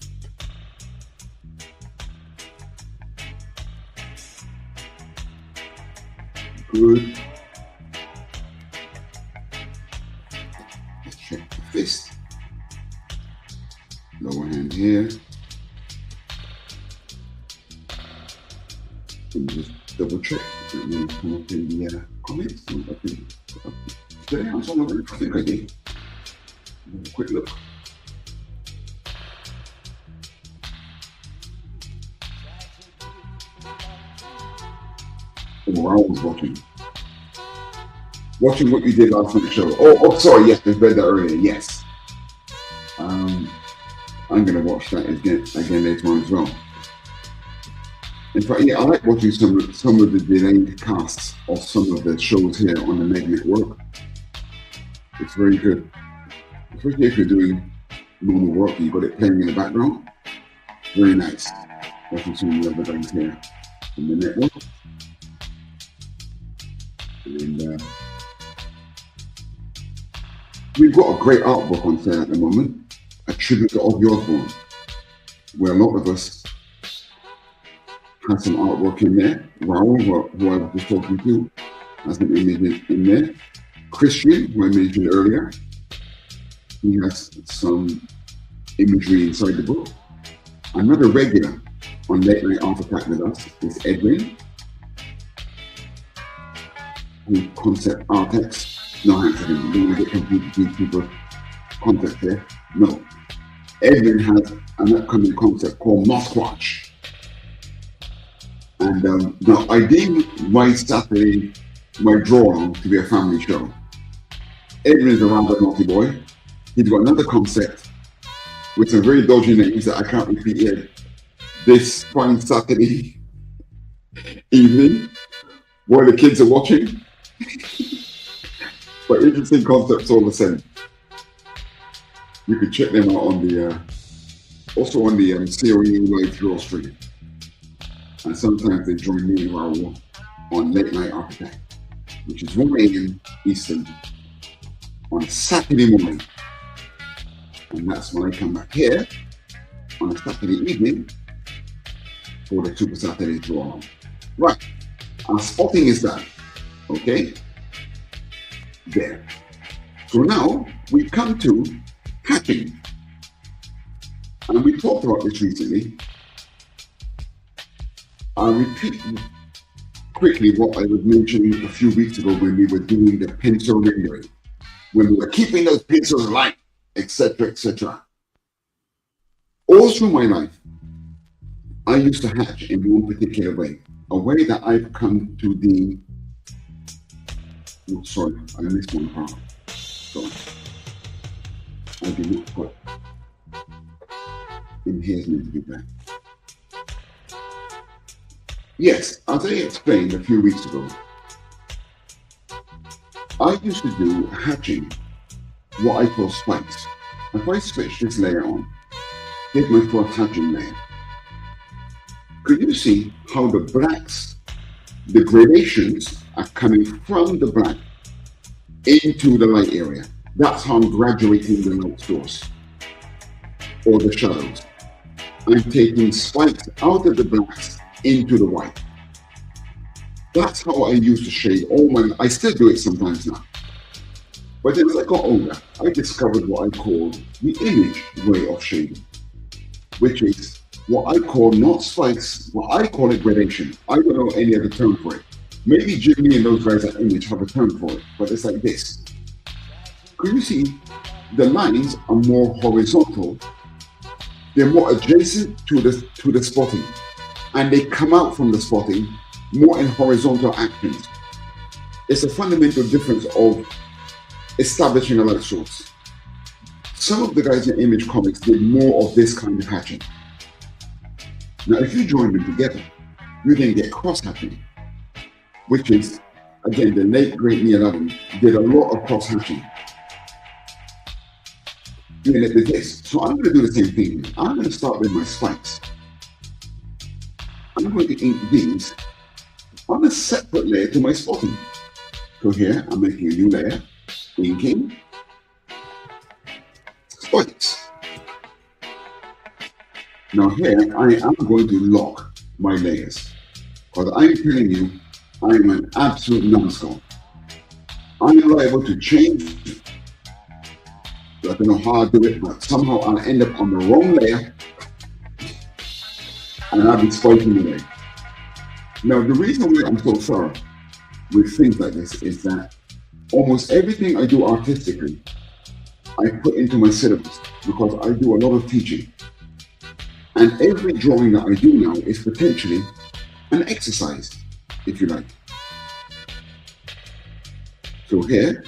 Good. Let's check the fist. Lower hand here. And just double check. It will come up in the comments. Did I answer all of it? I think I did. Have a quick look. Oh, I was watching what you did last week's show. Oh, sorry. Yes, I read that earlier. Yes. I'm going to watch that again later on as well. In fact, yeah, I like watching some of the delayed casts of some of the shows here on the Meg Network. It's very good. Especially if you're doing normal work and you've got it playing in the background. Very nice. Watching some of the other guys here in the network. And we've got a great art book on sale at the moment, a tribute to Ozzy Osbourne, where a lot of us have some artwork in there. Raoul, who I was just talking to, has some images in there. Christian, who I mentioned earlier, he has some imagery inside the book. Another regular on Late Night Art Attack with us is Edwin, who concept architects. No, I'm sorry, don't want to get confused people concept here. No. Edwin has an upcoming concept called MASCOT. And now I deemed my Saturday, my DrawAlong, to be a family show. Edwin is a rather naughty boy. He's got another concept with some very dodgy names that I can't repeat here. This fine Saturday evening, while the kids are watching. But interesting concepts all the same. You can check them out on the also on the CRoM live draw stream. And sometimes they join me and Raoul on Late Night Art Attack, which is 1 a.m. Eastern on a Saturday morning. And that's when I come back here on a Saturday evening for the Supa-Saturday DrawAlong. Right, our spotting is done, okay? There. So now we come to hatching. And we talked about this recently. I'll repeat quickly what I was mentioning a few weeks ago when we were doing the pencil rendering, when we were keeping those pencils light, etc., etc. All through my life, I used to hatch in one particular way, a way that I've come to the, oh, sorry, I missed one part. So I did not put in here's meant to be back. Yes, as I explained a few weeks ago, I used to do hatching, what I call spikes. If I switch this layer on, here's my first hatching layer. Could you see how the blacks, the gradations are coming from the black into the light area? That's how I'm graduating the light source or the shadows. I'm taking spikes out of the blacks into the white. That's how I used to shade all my, I still do it sometimes now. But then as I got older, I discovered what I call the image way of shading, which is what I call not spikes, what I call it gradation. I don't know any other term for it. Maybe Jimmy and those guys at Image have a term for it, but it's like this. Could you see the lines are more horizontal? They're more adjacent to the spotting, and they come out from the spotting more in horizontal actions. It's a fundamental difference of establishing a light source. Some of the guys in Image Comics did more of this kind of hatching. Now, if you join them together, you then get cross-hatching, which is, again, the late great Neil Adam did a lot of cross-hatching. Doing it with this. So I'm going to do the same thing. I'm going to start with my spikes. I'm going to ink these on a separate layer to my spotting. So here, I'm making a new layer, inking, spikes. Now here, I am going to lock my layers, because I'm telling you, I am an absolute numbskull. I'm liable to change. I don't know how I do it, but somehow I'll end up on the wrong layer, and I'll be spiking away. Now, the reason why I'm so thorough with things like this is that almost everything I do artistically, I put into my syllabus, because I do a lot of teaching. And every drawing that I do now is potentially an exercise, if you like. So here,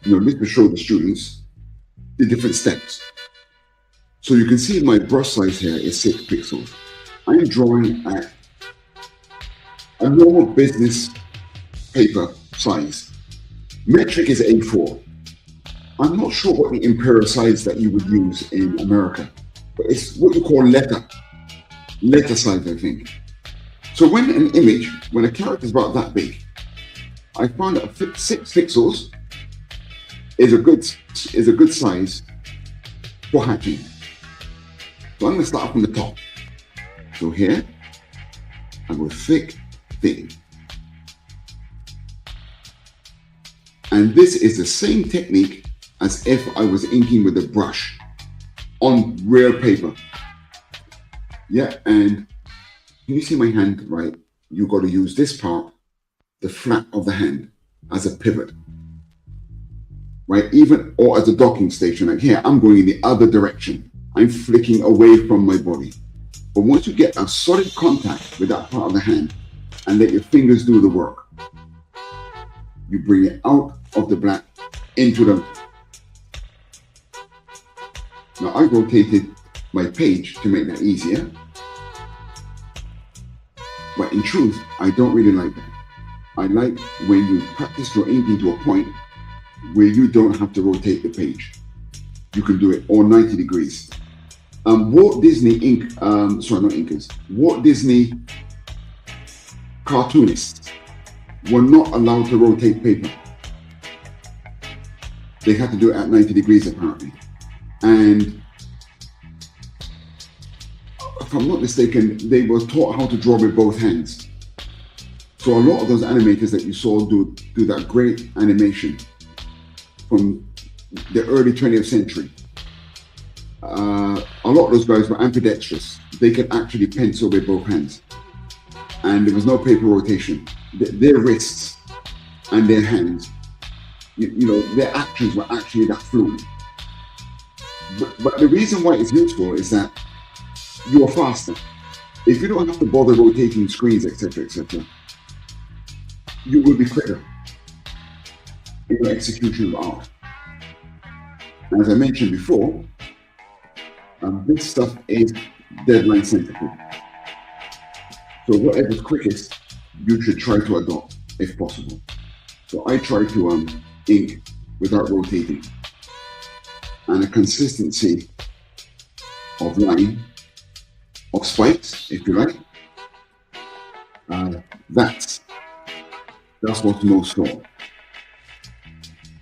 this will show the students the different steps. So you can see my brush size here is 6 pixels. I'm drawing at a normal business paper size. Metric is A4. I'm not sure what the imperial size that you would use in America, but it's what you call letter. letter size, I think. So when a character is about that big, I found that 6 pixels is a good size for hatching. So I'm going to start from the top. So here, I go thick, thin. And this is the same technique as if I was inking with a brush on real paper. Yeah, and can you see my hand, right? You've got to use this part, the flat of the hand, as a pivot, right? Even, or as a docking station. Like here, I'm going in the other direction. I'm flicking away from my body. But once you get a solid contact with that part of the hand and let your fingers do the work, you bring it out of the black into the... Now I rotated my page to make that easier. But in truth, I don't really like that. I like when you practice your inking to a point where you don't have to rotate the page. You can do it all 90 degrees. Walt Disney Walt Disney cartoonists were not allowed to rotate paper. They had to do it at 90 degrees apparently. And if I'm not mistaken, they were taught how to draw with both hands. So a lot of those animators that you saw do that great animation from the early 20th century. A lot of those guys were ambidextrous. They could actually pencil with both hands. And there was no paper rotation. Their wrists and their hands, you know, their actions were actually that fluid. But the reason why it's useful is that you are faster. If you don't have to bother rotating screens, etc., etc., you will be quicker in your execution of art. As I mentioned before, this stuff is deadline sensitive. So whatever's quickest, you should try to adopt if possible. So I try to ink without rotating. And a consistency of line, of spikes, if you like, that's what's most sought.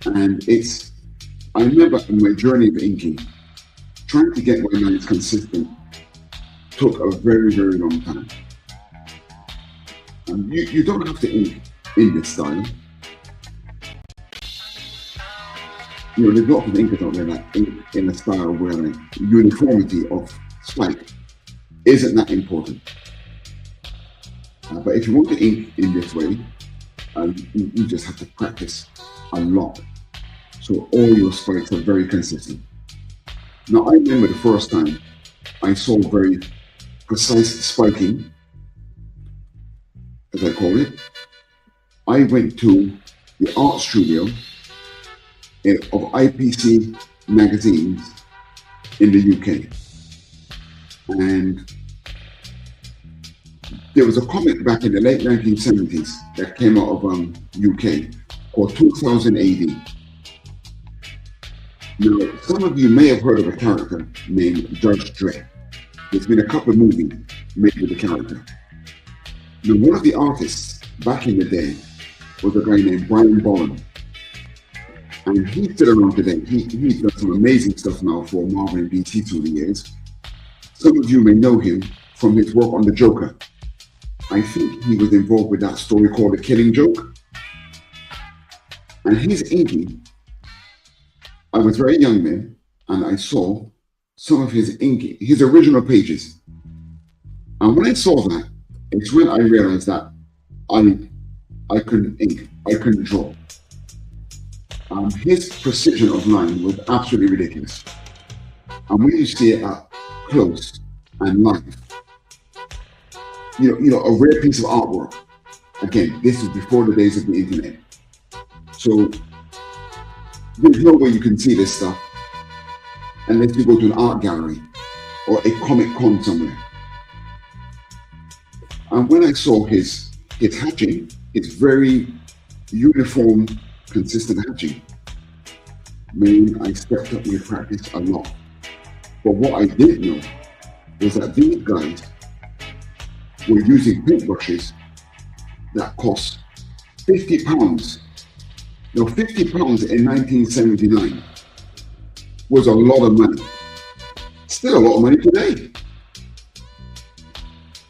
And I remember in my journey of inking, trying to get my lines consistent took a very, very long time. You don't have to ink in this style. You know, there's lots of inkers out there that ink in a style where like uniformity of spike isn't that important. But if you want to ink in this way, you just have to practice a lot. So all your spikes are very consistent. Now I remember the first time I saw very precise spiking, as I call it. I went to the art studio of IPC magazines in the UK. And there was a comic back in the late 1970s that came out of UK called 2000 AD. Now, some of you may have heard of a character named Judge Dredd. There's been a couple of movies made with the character. Now, one of the artists back in the day was a guy named Brian Bolland. And he's still around today. He's done some amazing stuff now for Marvel and DC through the years. Some of you may know him from his work on the Joker. I think he was involved with that story called The Killing Joke. And his inking, I was very young then, and I saw some of his inking, his original pages. And when I saw that, it's when I realized that I couldn't ink, I couldn't draw. His precision of line was absolutely ridiculous. And when you see it up close and live, you know, a rare piece of artwork. Again, this is before the days of the internet. So there's no way you can see this stuff unless you go to an art gallery or a comic con somewhere. And when I saw his hatching, his very uniform, consistent hatching, man, I stepped up my practice a lot. But what I didn't know was that these guys were using paintbrushes that cost £50. Now, £50 in 1979 was a lot of money. Still a lot of money today.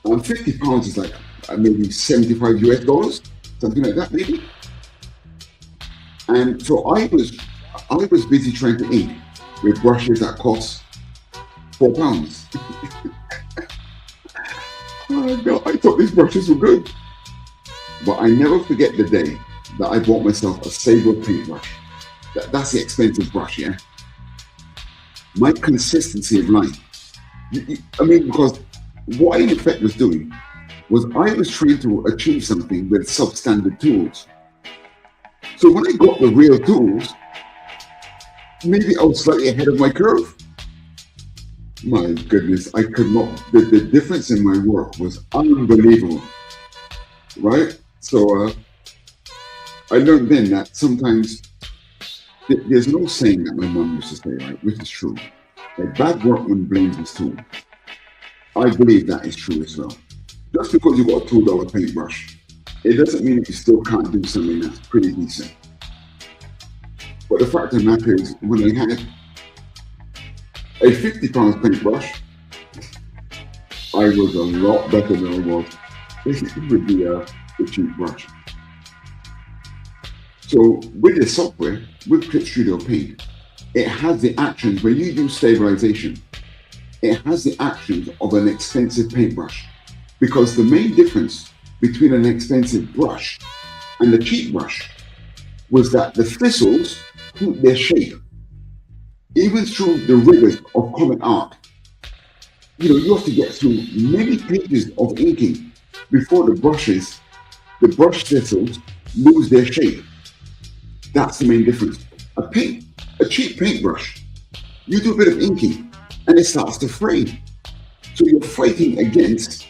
And £50 is like maybe 75 US dollars, something like that, maybe. And so I was busy trying to ink with brushes that cost £4. Oh God, I thought these brushes were good. But I never forget the day that I bought myself a Sabre paintbrush. That's the expensive brush, yeah? My consistency of line. I mean, because what I in effect was doing was I was trying to achieve something with substandard tools. So when I got the real tools, maybe I was slightly ahead of my curve. My goodness, I could not, the difference in my work was unbelievable, right? So I learned then that sometimes there's no saying that my mom used to say, right, which is true. A bad workman blames his tool. I believe that is true as well. Just because you got a $2 paintbrush, it doesn't mean that you still can't do something that's pretty decent. But the fact of the matter is, when I had a £50 paintbrush, I was a lot better than I was with the cheap brush. So with the software, with Clip Studio Paint, it has the actions, when you use stabilization, it has the actions of an expensive paintbrush. Because the main difference between an expensive brush and a cheap brush was that the thistles keep their shape. Even through the rigors of comic art, you have to get through many pages of inking before the brush thistles lose their shape. That's the main difference. A cheap paintbrush, you do a bit of inking and it starts to fray. So you're fighting against,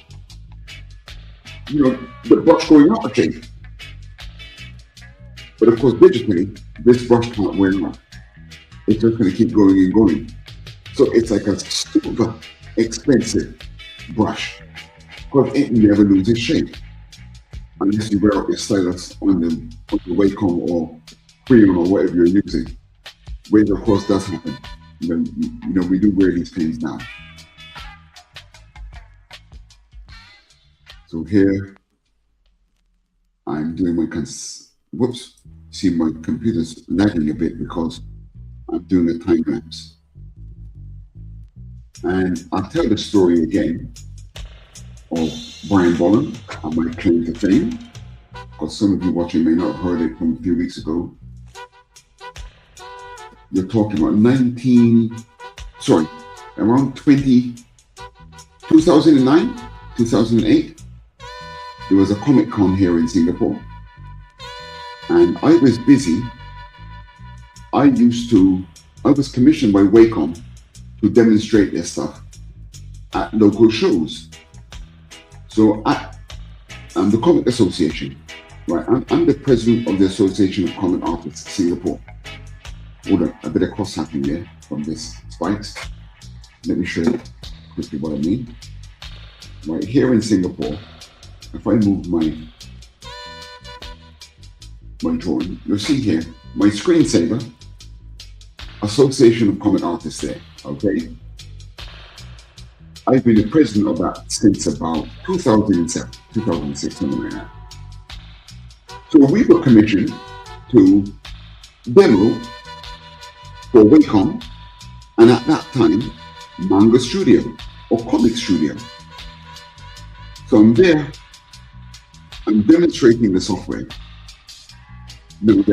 the brush going out of shape. But of course, digitally, this brush can't wear out. It's just going to keep going and going. So it's like a super expensive brush because it never loses shape unless you wear out your stylus on the Wacom or CRoM or whatever you're using, which of course does happen. We do wear these pens now. So here I'm doing my whoops. See, my computer's lagging a bit because I'm doing a time lapse. And I'll tell the story again of Brian Bolland and my claim to fame, because some of you watching may not have heard it from a few weeks ago. You're talking about around 2009, 2008. There was a Comic-Con here in Singapore. And I was busy. I was commissioned by Wacom to demonstrate their stuff at local shows. So I'm the Comic Association, right? I'm the president of the Association of Comic Artists Singapore. Hold on, a bit of cross happening there from this spikes. Let me show you quickly what I mean. Right here in Singapore, if I move my drawing, you'll see here my screensaver, Association of Comic Artists there, okay? I've been the president of that since about 2007, 2006, something like that. So we were commissioned to demo for Wacom, and at that time, Manga Studio or Comic Studio. So I'm there, I'm demonstrating the software. Now, in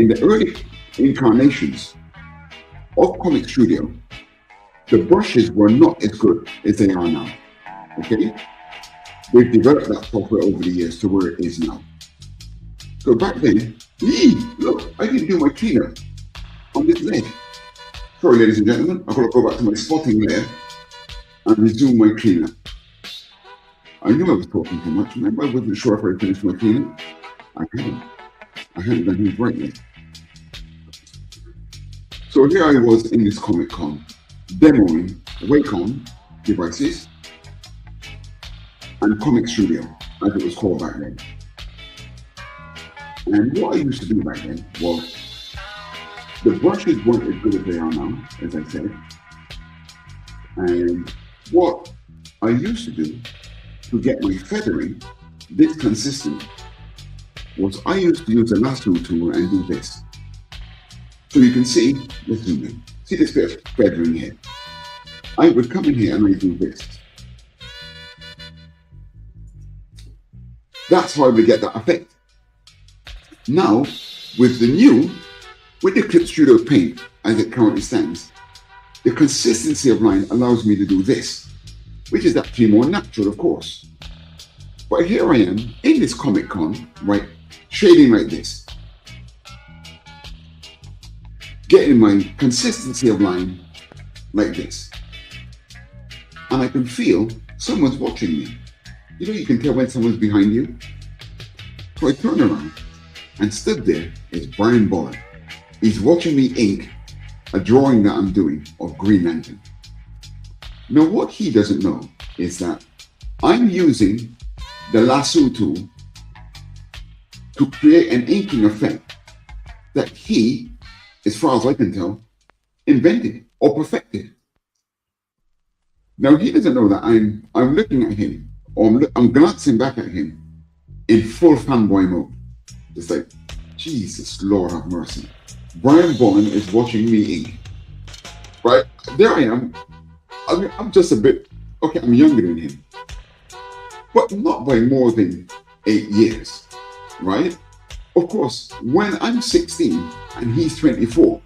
the early incarnations of Comic Studio, the brushes were not as good as they are now, okay? They've developed that software over the years to where it is now. So back then, look, I didn't do my cleanup on this leg. Sorry, ladies and gentlemen, I've got to go back to my spotting layer and resume my cleanup. I knew I was talking too much. Remember, I wasn't sure if I finished my cleanup. I hadn't done things right yet. So here I was in this Comic-Con, demoing Wacom devices. and Comic Studio, as it was called back then. And what I used to do back then was, the brushes weren't as good as they are now, as I said. And what I used to do to get my feathering this consistent was I used to use a lasso tool and do this. So you can see, let's zoom in. See this bit of feathering here? I would come in here and I do this. That's how I would get that effect. Now, with the Clip Studio Paint as it currently stands, the consistency of line allows me to do this, which is actually more natural, of course. But here I am in this Comic Con, right, shading like this, getting my consistency of line like this. And I can feel someone's watching me. You know, you can tell when someone's behind you. So I turn around, and stood there is Brian Bolland. He's watching me ink a drawing that I'm doing of Green Lantern. Now, what he doesn't know is that I'm using the lasso tool to create an inking effect that he, as far as I can tell, invented or perfected. Now, he doesn't know that I'm looking at him, or I'm glancing back at him in full fanboy mode. It's like, Jesus, Lord have mercy. Brian Bolland is watching me ink. Right? There I am. I'm just a bit, okay, I'm younger than him. But not by more than 8 years. Right? Of course, when I'm 16 and he's 24,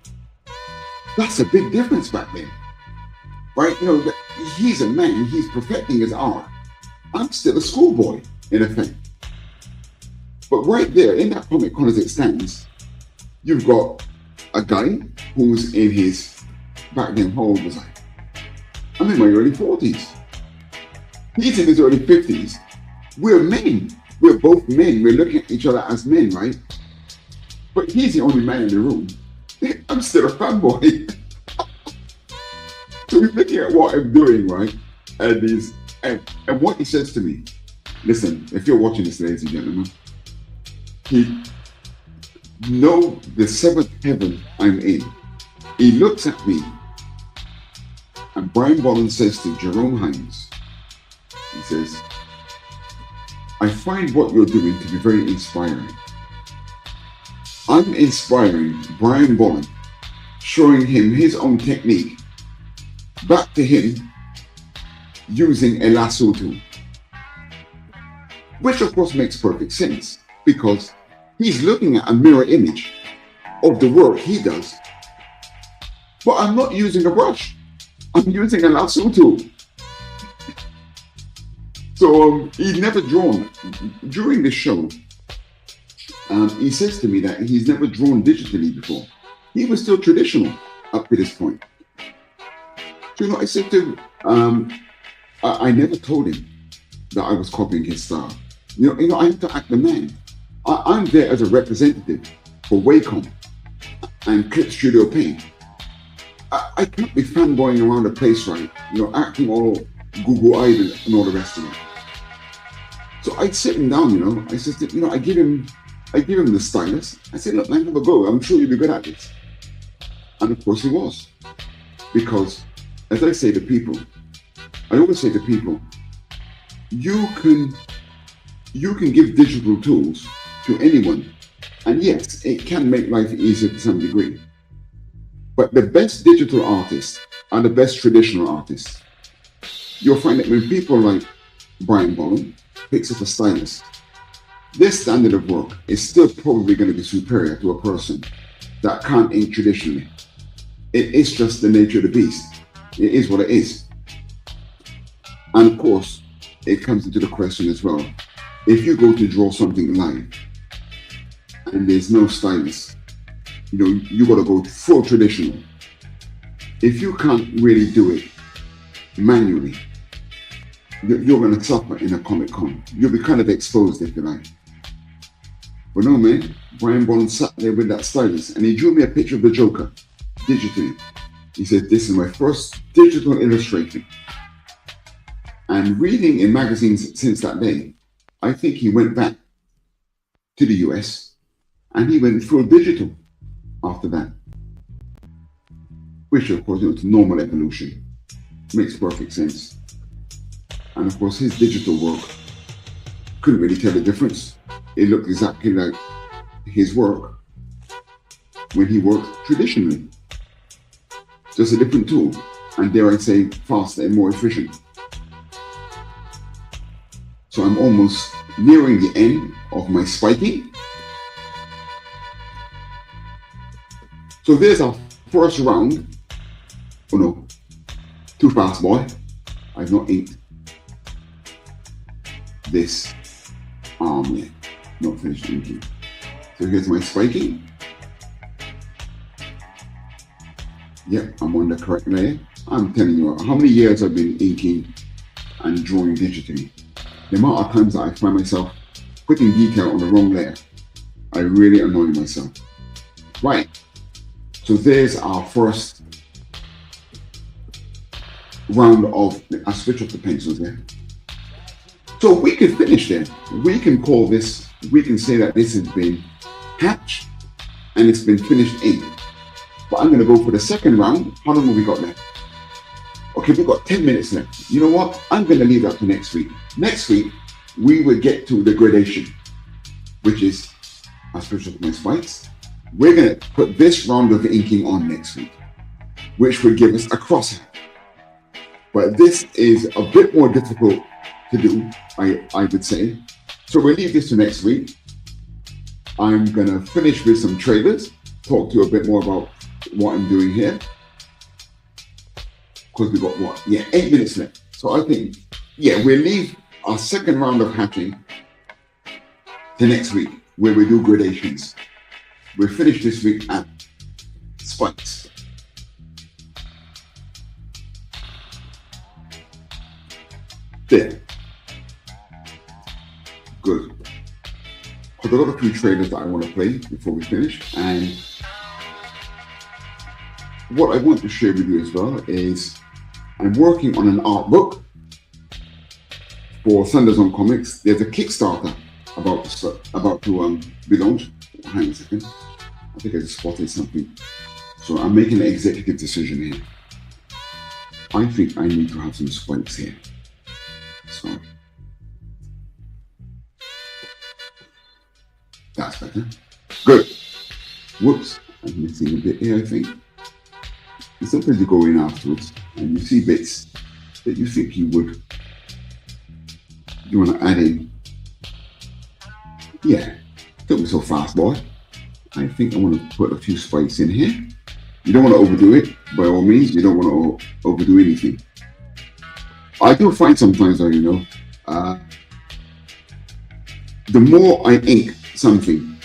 that's a big difference back then. Right? You know, he's a man, he's perfecting his art. I'm still a schoolboy, in effect. But right there, in that Comic Con as it stands, you've got a guy who's in his, back then, how old was I? I'm in my early 40s. He's in his early 50s. We're men. We're both men. We're looking at each other as men, right? But he's the only man in the room. I'm still a fanboy. So he's looking at what I'm doing, right? And what he says to me, listen, if you're watching this, ladies and gentlemen, he know the seventh heaven I'm in. He looks at me, and Brian Bolland says to Jerry Hinds, he says, I find what you're doing to be very inspiring. I'm inspiring Brian Bolland, showing him his own technique, back to him using a lasso tool. Which of course makes perfect sense, because he's looking at a mirror image of the work he does. But I'm not using a brush. I'm using a lasso tool. So he's never drawn. During the show, he says to me that he's never drawn digitally before. He was still traditional up to this point. So, you know, I said to him, I never told him that I was copying his style. You know, I have to act the man. I'm there as a representative for Wacom and Clip Studio Paint. I can't be fanboying around the place, right? You know, acting all Google Idol and all the rest of it. So I sit him down, you know. I said, you know, I give him the stylus. I said, look, man, have a go. I'm sure you'll be good at this. And of course he was, because as I say to people, I always say to people, you can give digital tools to anyone, and yes, it can make life easier to some degree. But the best digital artists are the best traditional artists. You'll find that when people like Brian Bolland picks up a stylus, their standard of work is still probably going to be superior to a person that can't ink traditionally. It is just the nature of the beast. It is what it is. And of course, it comes into the question as well. If you go to draw something live and there's no stylus, you know, you got to go full traditional. If you can't really do it manually, you're going to suffer in a Comic Con. You'll be kind of exposed, if you like. But no, man, Brian Bolland sat there with that stylus and he drew me a picture of the Joker digitally. He said, this is my first digital illustration. And reading in magazines since that day, I think he went back to the US and he went full digital after that. Which of course, it's normal evolution. Makes perfect sense. And of course, his digital work couldn't really tell the difference. It looked exactly like his work when he worked traditionally. Just a different tool, and dare I say, faster and more efficient. So I'm almost nearing the end of my spiking. So there's our first round. Oh no, too fast, boy. I've not inked this arm yet. Not finished inking. So here's my spiking. Yep, I'm on the correct layer. I'm telling you, how many years I've been inking and drawing digitally. The amount of times that I find myself putting detail on the wrong layer, I really annoy myself. Right, so there's our first round of, I switch off the pencils there. So we can finish there. We can call this, we can say that this has been hatched and it's been finished inked. But I'm gonna go for the second round. How long have we got left? Okay, we've got 10 minutes left. You know what? I'm gonna leave that to next week. Next week, we will get to the gradation, which is, I switch off my spikes. We're gonna put this round of inking on next week, which will give us a crosshair. But this is a bit more difficult to do, I would say. So we'll leave this to next week. I'm gonna finish with some trailers, talk to you a bit more about what I'm doing here. Because we've got what? Yeah, 8 minutes left. So I think, yeah, we'll leave our second round of hatching to next week, where we do gradations. We'll finish this week at spikes. There. Good. Because I've got a few trailers that I want to play before we finish. And what I want to share with you as well is I'm working on an art book for Thunderzone Comics. There's a Kickstarter about to be launched. Hang on a second. I think I just spotted something. So I'm making an executive decision here. I think I need to have some spikes here. So that's better. Good. Whoops. I'm missing a bit here, I think. And sometimes you go in afterwards and you see bits that you think you want to add in. Yeah, don't be so fast, boy. I think I want to put a few spikes in here. You don't want to overdo it, by all means. You don't want to overdo anything. I do find sometimes, though, you know, the more I ink something,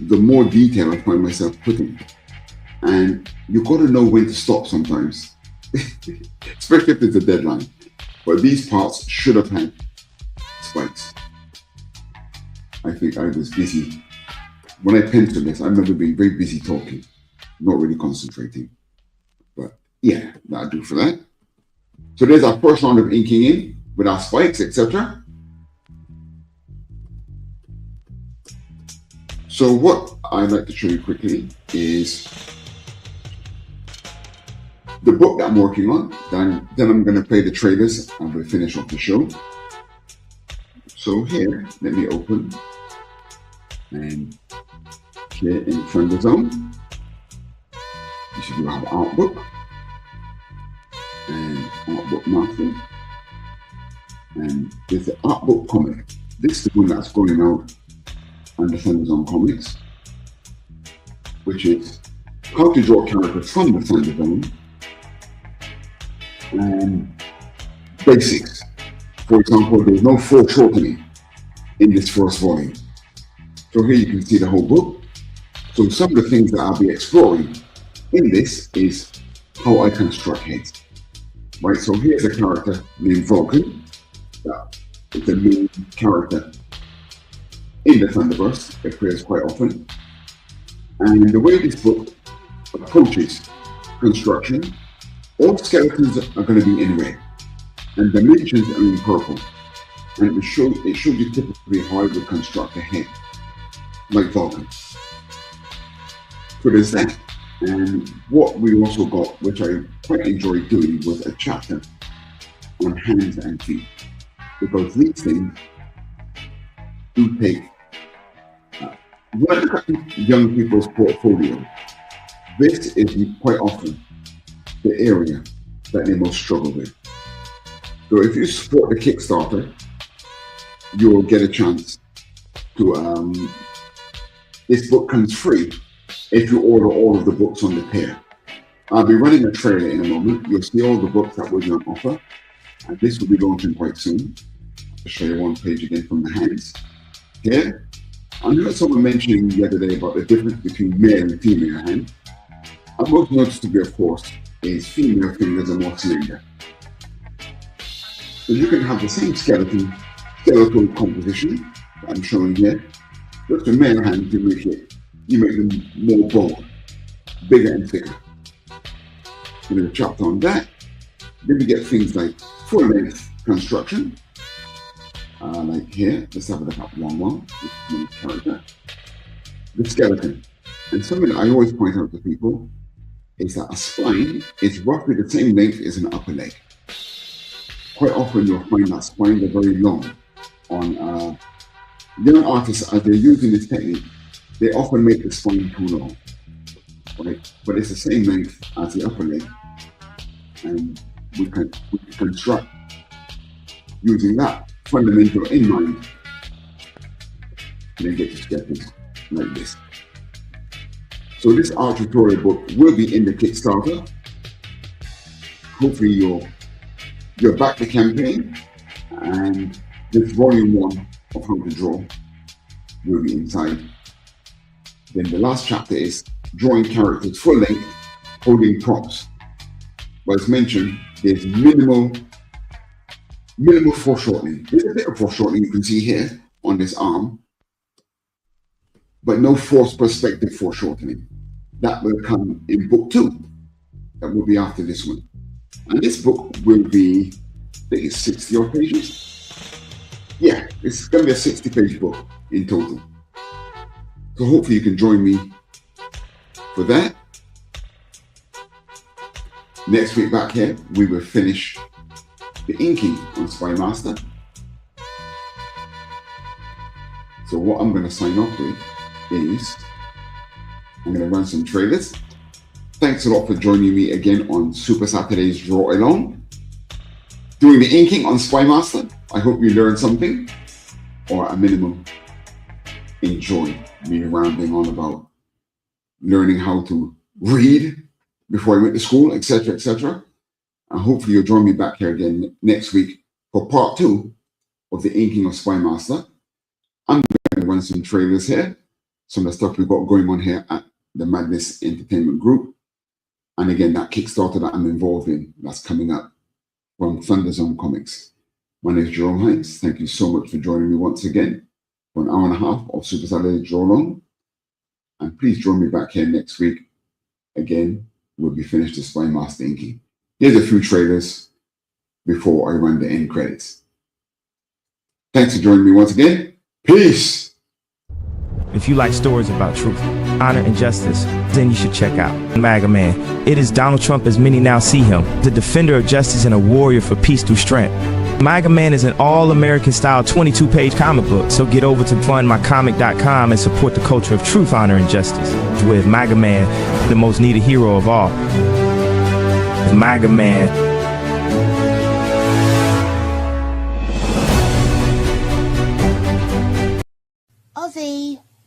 the more detail I find myself putting. And you've got to know when to stop sometimes, especially if there's a deadline. But these parts should have had spikes. I think I was busy. When I penciled this, I remember being very busy talking, not really concentrating. But yeah, that'll do for that. So there's our first round of inking in with our spikes, etc. So what I'd like to show you quickly is the book that I'm working on. Then I'm going to play the trailers and we'll finish off the show. So here, let me open and here in Thunderzone. You should have an art book and art book master. And there's the art book comic. This is the one that's going out under Thunderzone Comics, which is how to draw characters from the Thunderzone and basics. For example, there's no foreshortening in this first volume. So here you can see the whole book. So some of the things that I'll be exploring in this is how I construct heads. Right, so here's a character named Vulcan. That is the main character in the Thunderverse. It appears quite often. And the way this book approaches construction, all skeletons are going to be in red. and dimensions are in purple. And it shows you typically how I would construct a head, like Vulcan. So there's that. And what we also got, which I quite enjoyed doing, was a chapter on hands and feet. Because these things do take, when I look at young people's portfolio, this is quite often the area that they most struggle with. So if you support the Kickstarter, you'll get a chance to, this book comes free if you order all of the books on the pair. I'll be running a trailer in a moment. You'll see all the books that will be on offer. And this will be launching quite soon. I'll show you one page again from the hands. Here, I heard someone mentioning the other day about the difference between male and female hand. And most noticeably, of course, is female fingers are more slender. So you can have the same skeletal composition that I'm showing here. Just a male hand, you make them more bold, bigger and thicker. We're going to chapter on that. Then we get things like full length construction. Like here, let's have a look at 1-1, this is the character. The skeleton. And something that I always point out to people is that a spine is roughly the same length as an upper leg. Quite often you'll find that spines are very long. On young artists, as they're using this technique, they often make the spine too long, right? But it's the same length as the upper leg. And we can construct using that fundamental in mind, and then get to sketches like this. So this art tutorial book will be in the Kickstarter. Hopefully you're back the campaign, and this volume 1 of How to Draw will be inside. Then the last chapter is drawing characters full length, holding props. But as mentioned, there's minimal foreshortening. There's a bit of foreshortening you can see here on this arm, but no forced perspective foreshortening. That will come in book 2. That will be after this one. And this book will be, I think it's 60 odd pages. Yeah, it's going to be a 60-page book in total. So hopefully you can join me for that. Next week back here, we will finish the inking on Spy Master. So what I'm going to sign off with is, I'm going to run some trailers. Thanks a lot for joining me again on Supa-Saturday's DrawAlong. Doing the inking on Spy Master. I hope you learned something, or at minimum, enjoy me rambling on about learning how to read before I went to school, etc., etc. And hopefully you'll join me back here again next week for part 2 of the inking of Spy Master. I'm going to run some trailers here, some of the stuff we've got going on here at the Madness Entertainment Group. And again, that Kickstarter that I'm involved in, that's coming up from Thunder Zone Comics. My name is Jerry Hinds. Thank you so much for joining me once again for an hour and a half of Supa-Saturday DrawAlong. And please join me back here next week. Again, we'll be finished the Spy Master inking. Here's a few trailers before I run the end credits. Thanks for joining me once again. Peace. If you like stories about truth, honor, and justice, then you should check out MAGA Man. It is Donald Trump as many now see him, the defender of justice and a warrior for peace through strength. MAGA Man is an all-American style 22-page comic book, so get over to fundmycomic.com and support the culture of truth, honor, and justice. With MAGA Man, the most needed hero of all. MAGA Man.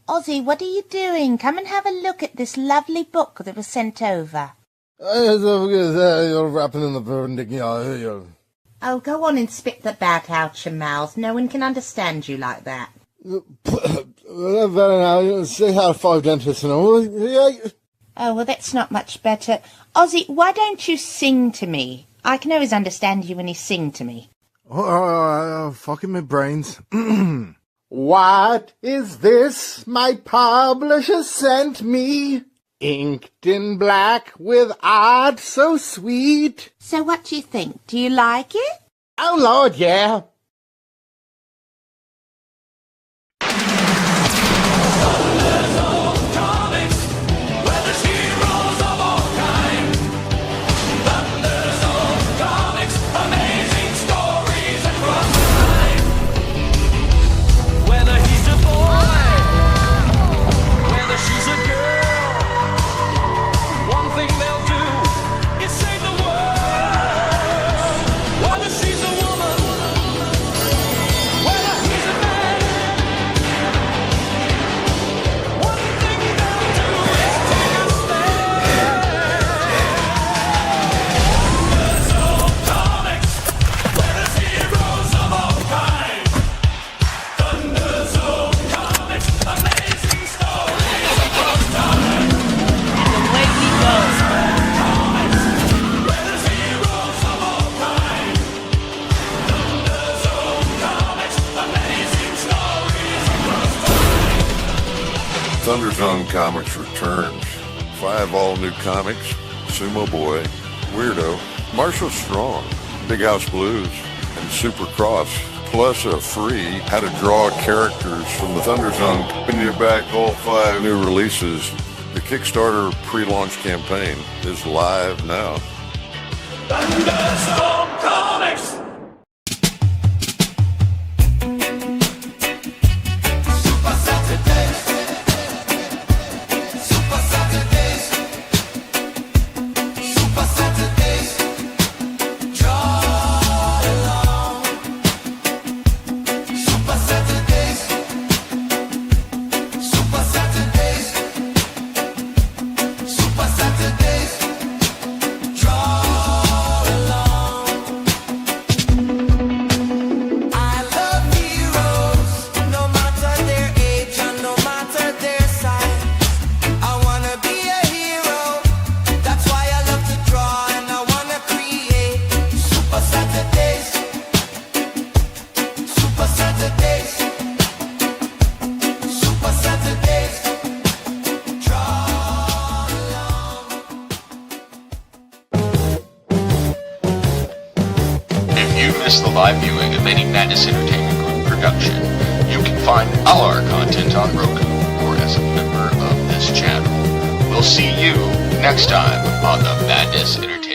Ozzy, what are you doing? Come and have a look at this lovely book that was sent over. You're wrapping in the perpendicular. Oh, go on and spit the bat out your mouth. No one can understand you like that. Say how 5 dentists and all. Oh, well, that's not much better. Ozzy, why don't you sing to me? I can always understand you when you sing to me. Fucking my brains. What is this my publisher sent me? Inked in black with art so sweet. So what do you think? Do you like it? Oh, Lord, yeah. Thunderzone Comics returns. 5 all-new comics: Sumo Boy, Weirdo, Marshall Strong, Big House Blues, and Supercross, plus a free how to draw characters from the Thunderzone. Bringing you back all 5 new releases. The Kickstarter pre-launch campaign is live now. Thunderzone Comics! The live viewing of any Madness Entertainment Group production, you can find all our content on Roku or as a member of this channel. We'll see you next time on the Madness Entertainment